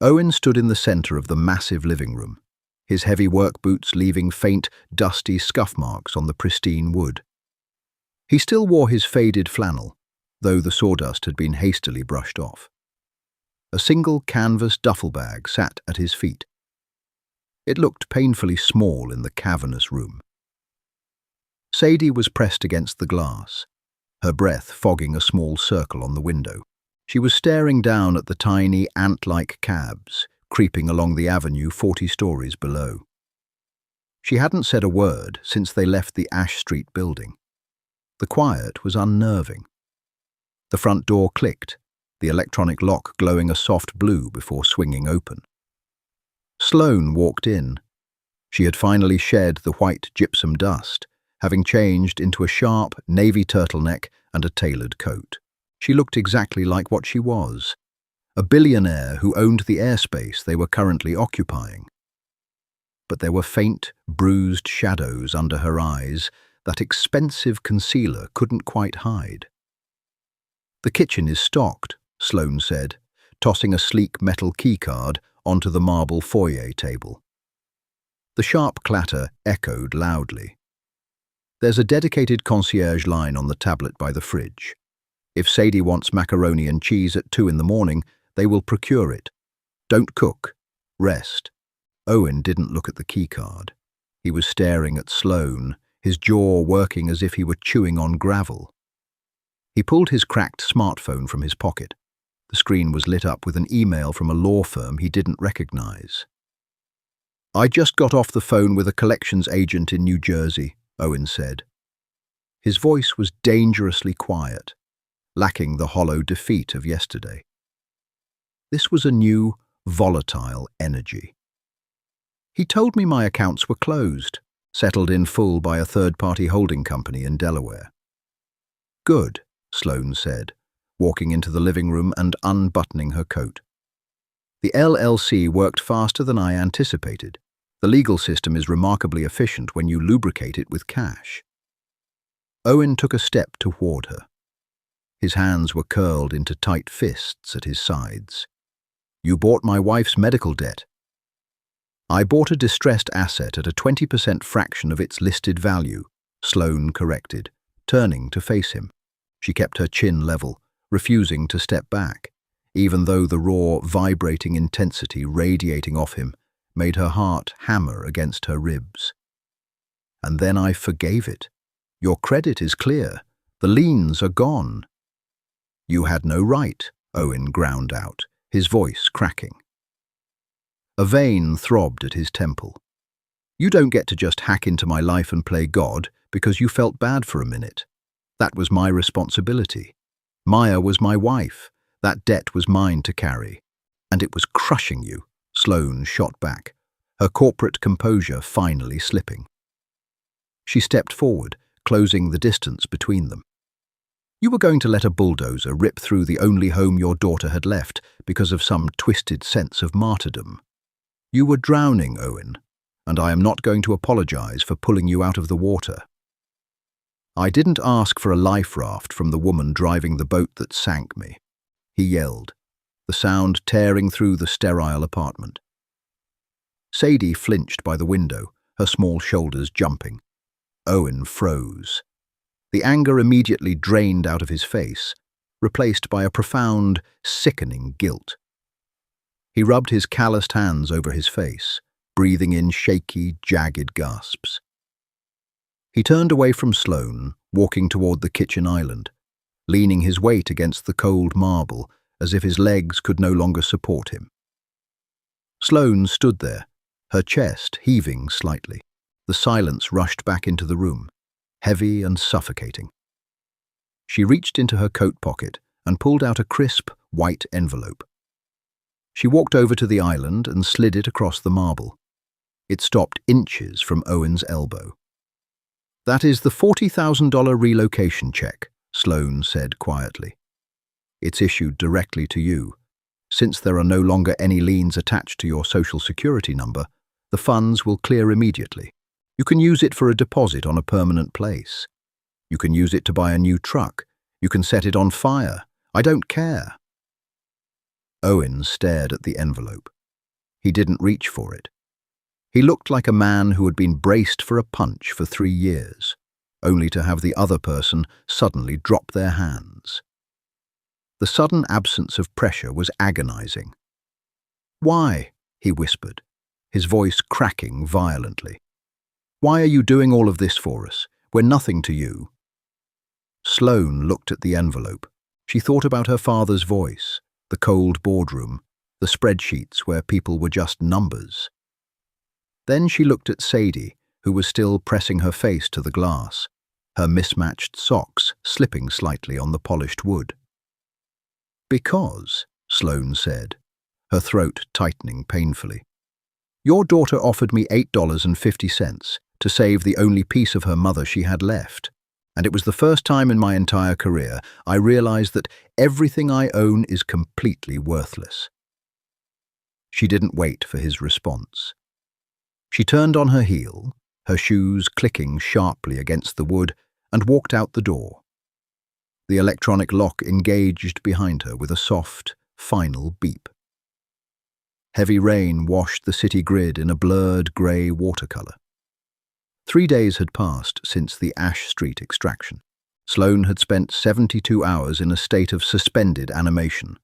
Owen stood in the center of the massive living room, his heavy work boots leaving faint, dusty scuff marks on the pristine wood. He still wore his faded flannel, though the sawdust had been hastily brushed off. A single canvas duffel bag sat at his feet, It looked painfully small in the cavernous room. Sadie was pressed against the glass, her breath fogging a small circle on the window. She was staring down at the tiny, ant-like cabs, creeping along the avenue 40 stories below. She hadn't said a word since they left the Ash Street building. The quiet was unnerving. The front door clicked, the electronic lock glowing a soft blue before swinging open. Sloane walked in. She had finally shed the white gypsum dust, having changed into a sharp navy turtleneck and a tailored coat. She looked exactly like what she was, a billionaire who owned the airspace they were currently occupying. But there were faint, bruised shadows under her eyes that expensive concealer couldn't quite hide. "The kitchen is stocked," Sloane said, tossing a sleek metal keycard onto the marble foyer table. The sharp clatter echoed loudly. "There's a dedicated concierge line on the tablet by the fridge. If Sadie wants macaroni and cheese at 2 in the morning, they will procure it. Don't cook. Rest." Owen didn't look at the keycard. He was staring at Sloane, his jaw working as if he were chewing on gravel. He pulled his cracked smartphone from his pocket. The screen was lit up with an email from a law firm he didn't recognize. "I just got off the phone with a collections agent in New Jersey," Owen said. His voice was dangerously quiet, lacking the hollow defeat of yesterday. This was a new, volatile energy. "He told me my accounts were closed, settled in full by a third-party holding company in Delaware." "Good," Sloane said, walking into the living room and unbuttoning her coat. "The LLC worked faster than I anticipated. The legal system is remarkably efficient when you lubricate it with cash." Owen took a step toward her. His hands were curled into tight fists at his sides. "You bought my wife's medical debt." "I bought a distressed asset at a 20% fraction of its listed value," Sloane corrected, turning to face him. She kept her chin level, refusing to step back, even though the raw, vibrating intensity radiating off him made her heart hammer against her ribs. "And then I forgave it. Your credit is clear. The liens are gone." "You had no right," Owen ground out, his voice cracking. A vein throbbed at his temple. "You don't get to just hack into my life and play God because you felt bad for a minute. That was my responsibility. Maya was my wife. That debt was mine to carry. And it was crushing you," Sloane shot back, her corporate composure finally slipping. She stepped forward, closing the distance between them. "You were going to let a bulldozer rip through the only home your daughter had left because of some twisted sense of martyrdom. You were drowning, Owen, and I am not going to apologize for pulling you out of the water. I didn't ask for a life raft from the woman driving the boat that sank me," he yelled, the sound tearing through the sterile apartment. Sadie flinched by the window, her small shoulders jumping. Owen froze. The anger immediately drained out of his face, replaced by a profound, sickening guilt. He rubbed his calloused hands over his face, breathing in shaky, jagged gasps. He turned away from Sloane, walking toward the kitchen island, leaning his weight against the cold marble as if his legs could no longer support him. Sloane stood there, her chest heaving slightly. The silence rushed back into the room, heavy and suffocating. She reached into her coat pocket and pulled out a crisp, white envelope. She walked over to the island and slid it across the marble. It stopped inches from Owen's elbow. "That is the $40,000 relocation check," Sloane said quietly. "It's issued directly to you. Since there are no longer any liens attached to your Social Security number, the funds will clear immediately. You can use it for a deposit on a permanent place. You can use it to buy a new truck. You can set it on fire. I don't care." Owen stared at the envelope. He didn't reach for it. He looked like a man who had been braced for a punch for 3 years, only to have the other person suddenly drop their hands. The sudden absence of pressure was agonizing. "Why?" he whispered. his voice cracking violently. "Why are you doing all of this for us? We're nothing to you." Sloane looked at the envelope. She thought about her father's voice, the cold boardroom, the spreadsheets where people were just numbers. Then she looked at Sadie, who was still pressing her face to the glass, her mismatched socks slipping slightly on the polished wood. "Because," Sloane said, her throat tightening painfully, "your daughter offered me $8.50 to save the only piece of her mother she had left. And it was the first time in my entire career I realized that everything I own is completely worthless." She didn't wait for his response. She turned on her heel, her shoes clicking sharply against the wood, and walked out the door. The electronic lock engaged behind her with a soft, final beep. Heavy rain washed the city grid in a blurred grey watercolour. 3 days had passed since the Ash Street extraction. Sloane had spent 72 hours in a state of suspended animation,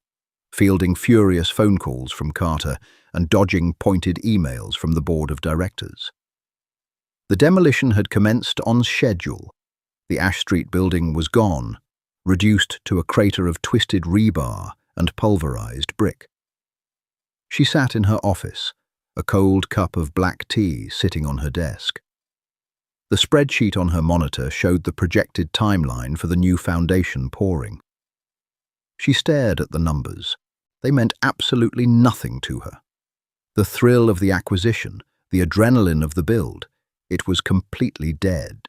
fielding furious phone calls from Carter and dodging pointed emails from the board of directors. The demolition had commenced on schedule. The Ash Street building was gone, reduced to a crater of twisted rebar and pulverized brick. She sat in her office, a cold cup of black tea sitting on her desk. The spreadsheet on her monitor showed the projected timeline for the new foundation pouring. She stared at the numbers. They meant absolutely nothing to her. The thrill of the acquisition, the adrenaline of the build, it was completely dead.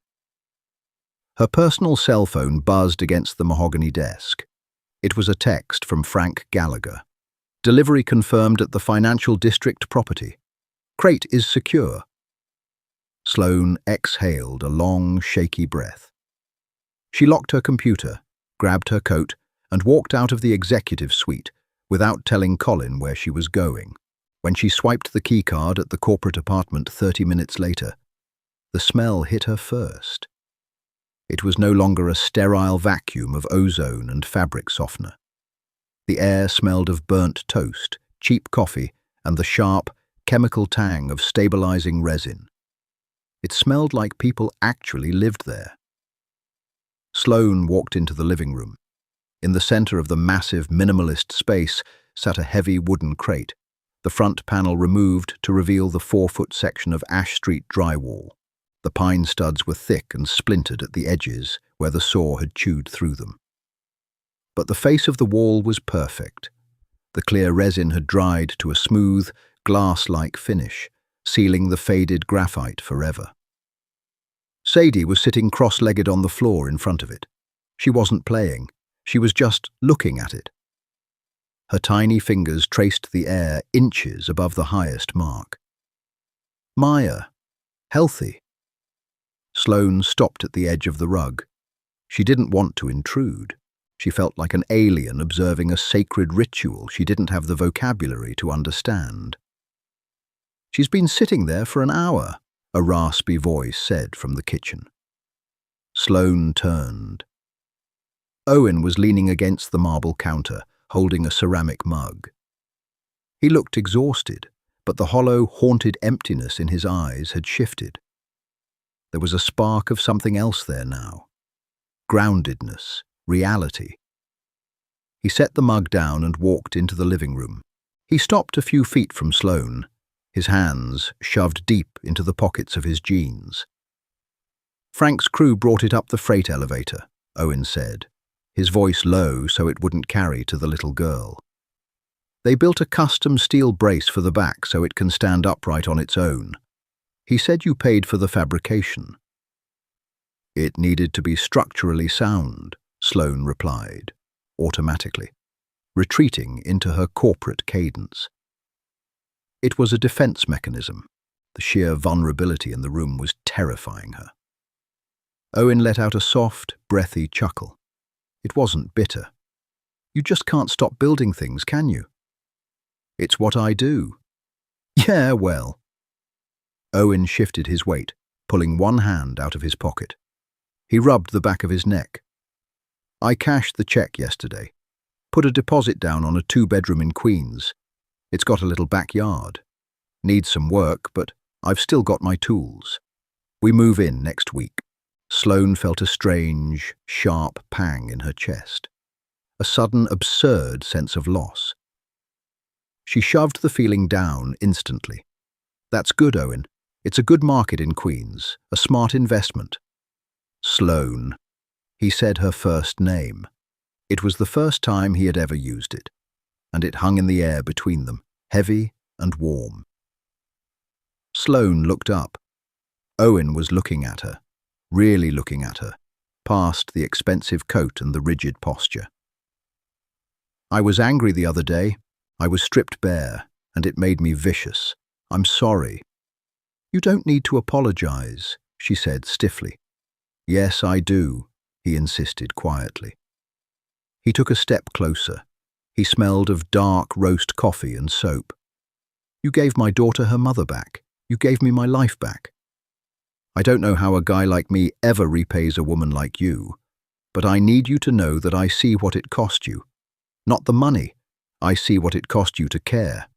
Her personal cell phone buzzed against the mahogany desk. It was a text from Frank Gallagher. "Delivery confirmed at the Financial District property. Crate is secure." Sloane exhaled a long, shaky breath. She locked her computer, grabbed her coat, and walked out of the executive suite without telling Colin where she was going. When she swiped the keycard at the corporate apartment 30 minutes later, the smell hit her first. It was no longer a sterile vacuum of ozone and fabric softener. The air smelled of burnt toast, cheap coffee, and the sharp, chemical tang of stabilizing resin. It smelled like people actually lived there. Sloane walked into the living room. In the center of the massive, minimalist space sat a heavy wooden crate, the front panel removed to reveal the 4-foot section of Ash Street drywall. The pine studs were thick and splintered at the edges where the saw had chewed through them. But the face of the wall was perfect. The clear resin had dried to a smooth, glass-like finish, sealing the faded graphite forever. Sadie was sitting cross-legged on the floor in front of it. She wasn't playing. She was just looking at it. Her tiny fingers traced the air inches above the highest mark. Maya. Healthy. Sloane stopped at the edge of the rug. She didn't want to intrude. She felt like an alien observing a sacred ritual she didn't have the vocabulary to understand. "She's been sitting there for an hour," a raspy voice said from the kitchen. Sloane turned. Owen was leaning against the marble counter, holding a ceramic mug. He looked exhausted, but the hollow, haunted emptiness in his eyes had shifted. There was a spark of something else there now. Groundedness, reality. He set the mug down and walked into the living room. He stopped a few feet from Sloane, his hands shoved deep into the pockets of his jeans. "Frank's crew brought it up the freight elevator," Owen said, his voice low so it wouldn't carry to the little girl. "They built a custom steel brace for the back so it can stand upright on its own. He said you paid for the fabrication." "It needed to be structurally sound," Sloane replied, automatically, retreating into her corporate cadence. It was a defense mechanism. The sheer vulnerability in the room was terrifying her. Owen let out a soft, breathy chuckle. It wasn't bitter. "You just can't stop building things, can you?" "It's what I do." "Yeah, well." Owen shifted his weight, pulling one hand out of his pocket. He rubbed the back of his neck. "I cashed the check yesterday. Put a deposit down on a 2-bedroom in Queens. It's got a little backyard. Needs some work, but I've still got my tools. We move in next week. Sloane felt a strange, sharp pang in her chest. A sudden, absurd sense of loss. She shoved the feeling down instantly. That's good, Owen. It's a good market in Queens, a smart investment. Sloane. He said her first name. It was the first time he had ever used it, and it hung in the air between them, heavy and warm. Sloane looked up. Owen was looking at her, really looking at her, past the expensive coat and the rigid posture. I was angry the other day. I was stripped bare, and it made me vicious. I'm sorry. You don't need to apologize, she said stiffly. Yes, I do, he insisted quietly. He took a step closer. He smelled of dark roast coffee and soap. You gave my daughter her mother back. You gave me my life back. I don't know how a guy like me ever repays a woman like you, but I need you to know that I see what it cost you. Not the money. I see what it cost you to care.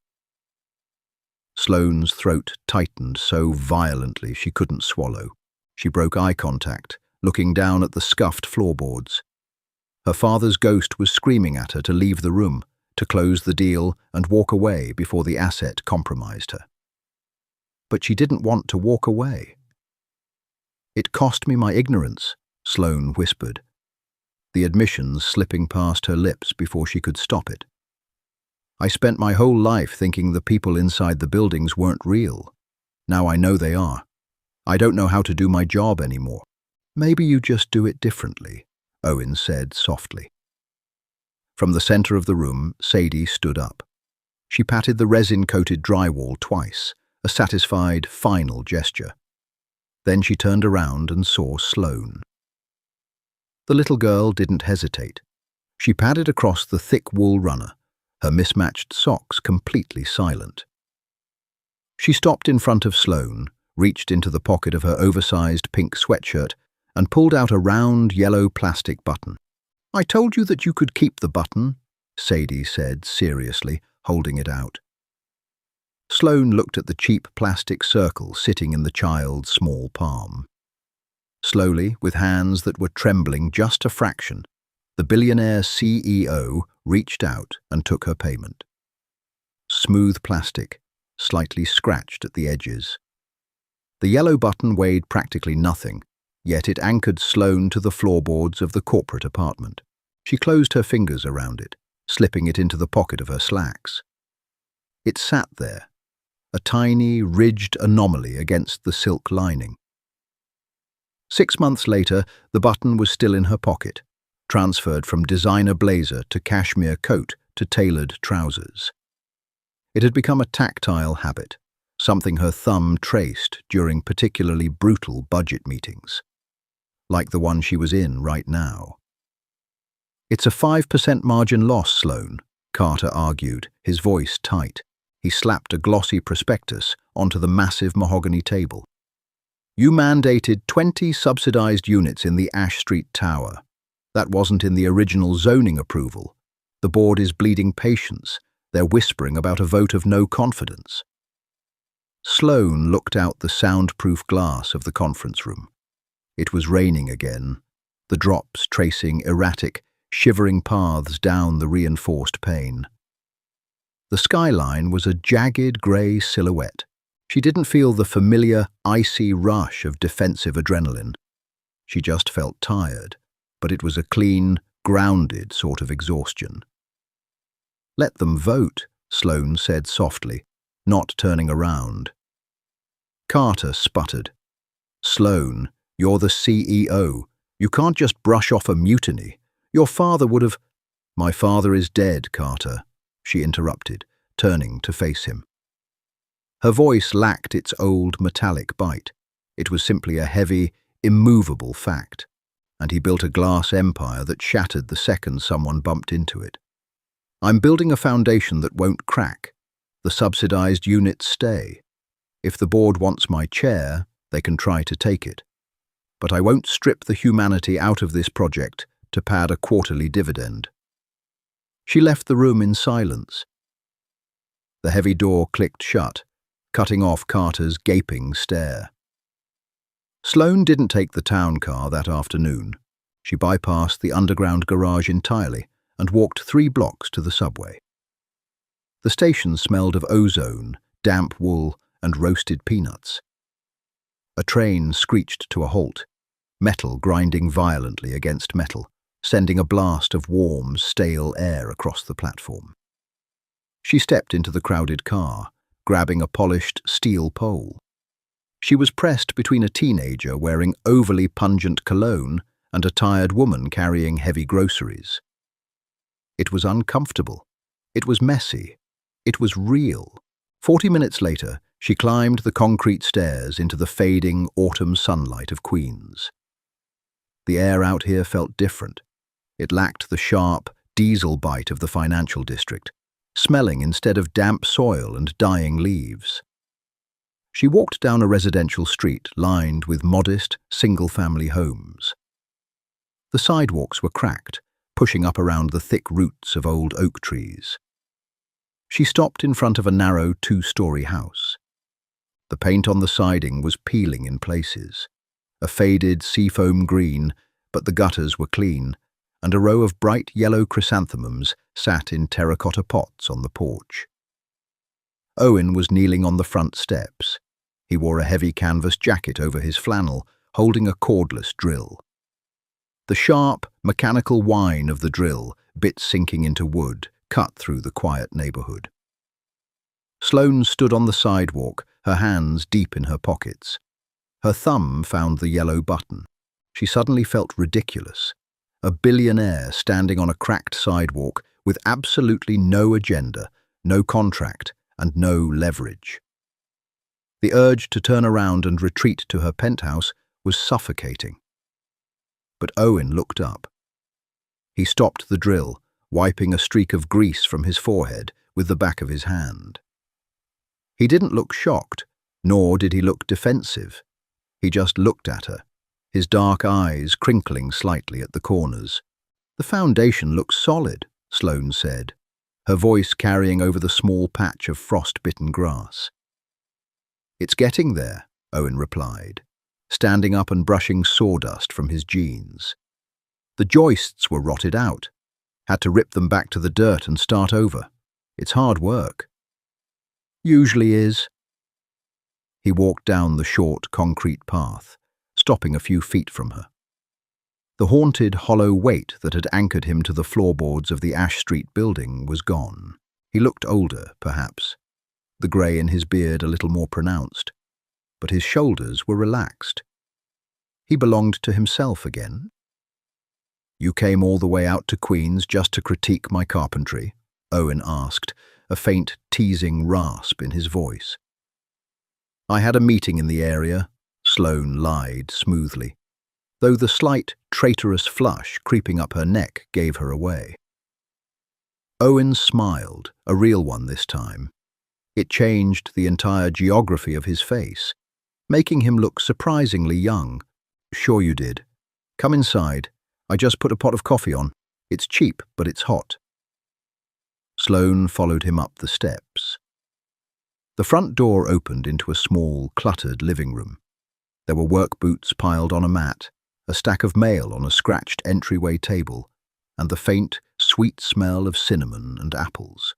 Sloane's throat tightened so violently she couldn't swallow. She broke eye contact, looking down at the scuffed floorboards. Her father's ghost was screaming at her to leave the room, to close the deal and walk away before the asset compromised her. But she didn't want to walk away. It cost me my ignorance, Sloane whispered, the admissions slipping past her lips before she could stop it. I spent my whole life thinking the people inside the buildings weren't real. Now I know they are. I don't know how to do my job anymore. Maybe you just do it differently, Owen said softly. From the center of the room, Sadie stood up. She patted the resin-coated drywall twice, a satisfied, final gesture. Then she turned around and saw Sloane. The little girl didn't hesitate. She padded across the thick wool runner, her mismatched socks completely silent. She stopped in front of Sloane, reached into the pocket of her oversized pink sweatshirt, and pulled out a round yellow plastic button. I told you that you could keep the button, Sadie said seriously, holding it out. Sloane looked at the cheap plastic circle sitting in the child's small palm. Slowly, with hands that were trembling just a fraction, the Billionaire CEO reached out and took her payment. Smooth plastic, slightly scratched at the edges. The yellow button weighed practically nothing, yet it anchored Sloane to the floorboards of the corporate apartment. She closed her fingers around it, slipping it into the pocket of her slacks. It sat there, a tiny, ridged anomaly against the silk lining. 6 months later, the button was still in her pocket, transferred from designer blazer to cashmere coat to tailored trousers. It had become a tactile habit, something her thumb traced during particularly brutal budget meetings, like the one she was in right now. It's a 5% margin loss, Sloane, Carter argued, his voice tight. He slapped a glossy prospectus onto the massive mahogany table. You mandated 20 subsidized units in the Ash Street Tower. That wasn't in the original zoning approval. The board is bleeding patience. They're whispering about a vote of no confidence. Sloane looked out the soundproof glass of the conference room. It was raining again, the drops tracing erratic, shivering paths down the reinforced pane. The skyline was a jagged grey silhouette. She didn't feel the familiar, icy rush of defensive adrenaline. She just felt tired, but it was a clean, grounded sort of exhaustion. Let them vote, Sloane said softly, not turning around. Carter sputtered. Sloane, you're the CEO. You can't just brush off a mutiny. Your father would have— My father is dead, Carter, she interrupted, turning to face him. Her voice lacked its old metallic bite. It was simply a heavy, immovable fact, and he built a glass empire that shattered the second someone bumped into it. I'm building a foundation that won't crack. The subsidized units stay. If the board wants my chair, they can try to take it. But I won't strip the humanity out of this project to pad a quarterly dividend. She left the room in silence. The heavy door clicked shut, cutting off Carter's gaping stare. Sloane didn't take the town car that afternoon. She bypassed the underground garage entirely and walked 3 blocks to the subway. The station smelled of ozone, damp wool, and roasted peanuts. A train screeched to a halt, metal grinding violently against metal, sending a blast of warm, stale air across the platform. She stepped into the crowded car, grabbing a polished steel pole. She was pressed between a teenager wearing overly pungent cologne and a tired woman carrying heavy groceries. It was uncomfortable. It was messy. It was real. 40 minutes later, she climbed the concrete stairs into the fading autumn sunlight of Queens. The air out here felt different. It lacked the sharp, diesel bite of the financial district, smelling instead of damp soil and dying leaves. She walked down a residential street lined with modest, single-family homes. The sidewalks were cracked, pushing up around the thick roots of old oak trees. She stopped in front of a narrow 2-story house. The paint on the siding was peeling in places, a faded seafoam green, but the gutters were clean, and a row of bright yellow chrysanthemums sat in terracotta pots on the porch. Owen was kneeling on the front steps. He wore a heavy canvas jacket over his flannel, holding a cordless drill. The sharp, mechanical whine of the drill, bits sinking into wood, cut through the quiet neighborhood. Sloane stood on the sidewalk, her hands deep in her pockets. Her thumb found the yellow button. She suddenly felt ridiculous. A billionaire standing on a cracked sidewalk with absolutely no agenda, no contract, and no leverage. The urge to turn around and retreat to her penthouse was suffocating. But Owen looked up. He stopped the drill, wiping a streak of grease from his forehead with the back of his hand. He didn't look shocked, nor did he look defensive. He just looked at her, his dark eyes crinkling slightly at the corners. "The foundation looks solid," Sloane said, her voice carrying over the small patch of frost-bitten grass. "It's getting there," Owen replied, standing up and brushing sawdust from his jeans. "The joists were rotted out. Had to rip them back to the dirt and start over. It's hard work." "Usually is." He walked down the short concrete path, stopping a few feet from her. The haunted, hollow weight that had anchored him to the floorboards of the Ash Street building was gone. He looked older, perhaps, the grey in his beard a little more pronounced, but his shoulders were relaxed. He belonged to himself again. "You came all the way out to Queens just to critique my carpentry?" Owen asked, a faint, teasing rasp in his voice. "I had a meeting in the area," Sloane lied smoothly, though the slight, traitorous flush creeping up her neck gave her away. Owen smiled, a real one this time. It changed the entire geography of his face, making him look surprisingly young. "Sure you did. Come inside. I just put a pot of coffee on. It's cheap, but it's hot." Sloane followed him up the steps. The front door opened into a small, cluttered living room. There were work boots piled on a mat, a stack of mail on a scratched entryway table, and the faint, sweet smell of cinnamon and apples.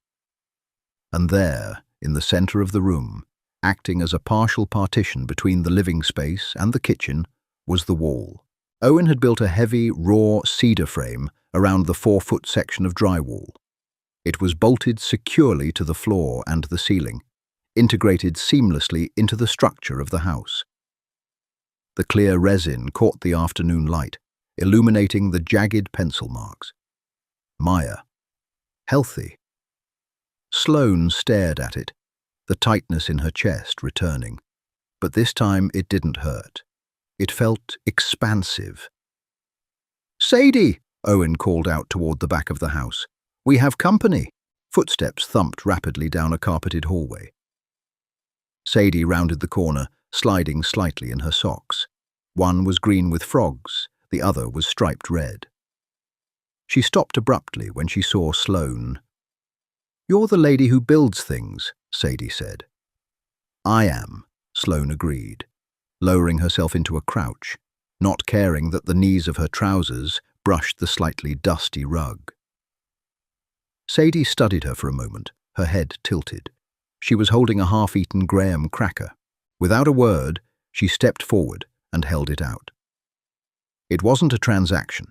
And there, in the center of the room, acting as a partial partition between the living space and the kitchen, was the wall. Owen had built a heavy, raw cedar frame around the 4-foot section of drywall. It was bolted securely to the floor and the ceiling, integrated seamlessly into the structure of the house. The clear resin caught the afternoon light, illuminating the jagged pencil marks. Maya. Healthy. Sloane stared at it, the tightness in her chest returning. But this time it didn't hurt. It felt expansive. "Sadie!" Owen called out toward the back of the house. "We have company." Footsteps thumped rapidly down a carpeted hallway. Sadie rounded the corner, sliding slightly in her socks. One was green with frogs, the other was striped red. She stopped abruptly when she saw Sloane. "You're the lady who builds things," Sadie said. I am, Sloane agreed, lowering herself into a crouch, not caring that the knees of her trousers brushed the slightly dusty rug. Sadie studied her for a moment, her head tilted. She was holding a half-eaten graham cracker. Without a word, she stepped forward and held it out. It wasn't a transaction.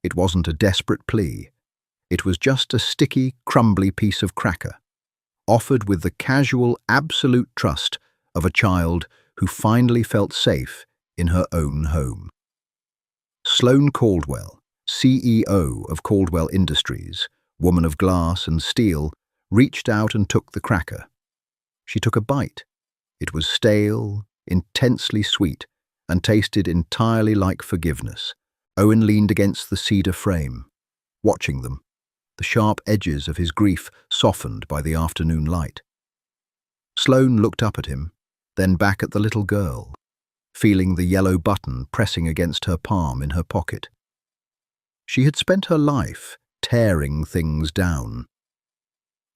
It wasn't a desperate plea. It was just a sticky, crumbly piece of cracker, offered with the casual, absolute trust of a child who finally felt safe in her own home. Sloane Caldwell, CEO of Caldwell Industries, woman of glass and steel, reached out and took the cracker. She took a bite. It was stale, intensely sweet, and tasted entirely like forgiveness. Owen leaned against the cedar frame, watching them, the sharp edges of his grief softened by the afternoon light. Sloane looked up at him, then back at the little girl, feeling the yellow button pressing against her palm in her pocket. She had spent her life tearing things down.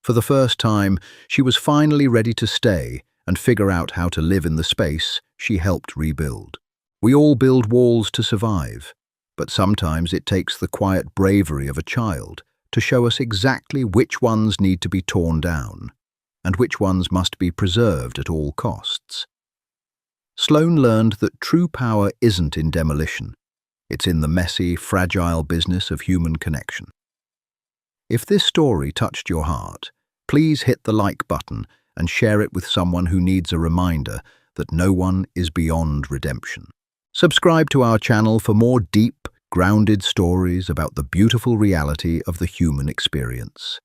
For the first time, she was finally ready to stay and figure out how to live in the space she helped rebuild. We all build walls to survive, but sometimes it takes the quiet bravery of a child to show us exactly which ones need to be torn down and which ones must be preserved at all costs. Sloane learned that true power isn't in demolition. It's in the messy, fragile business of human connection. If this story touched your heart, please hit the like button and share it with someone who needs a reminder that no one is beyond redemption. Subscribe to our channel for more deep, grounded stories about the beautiful reality of the human experience.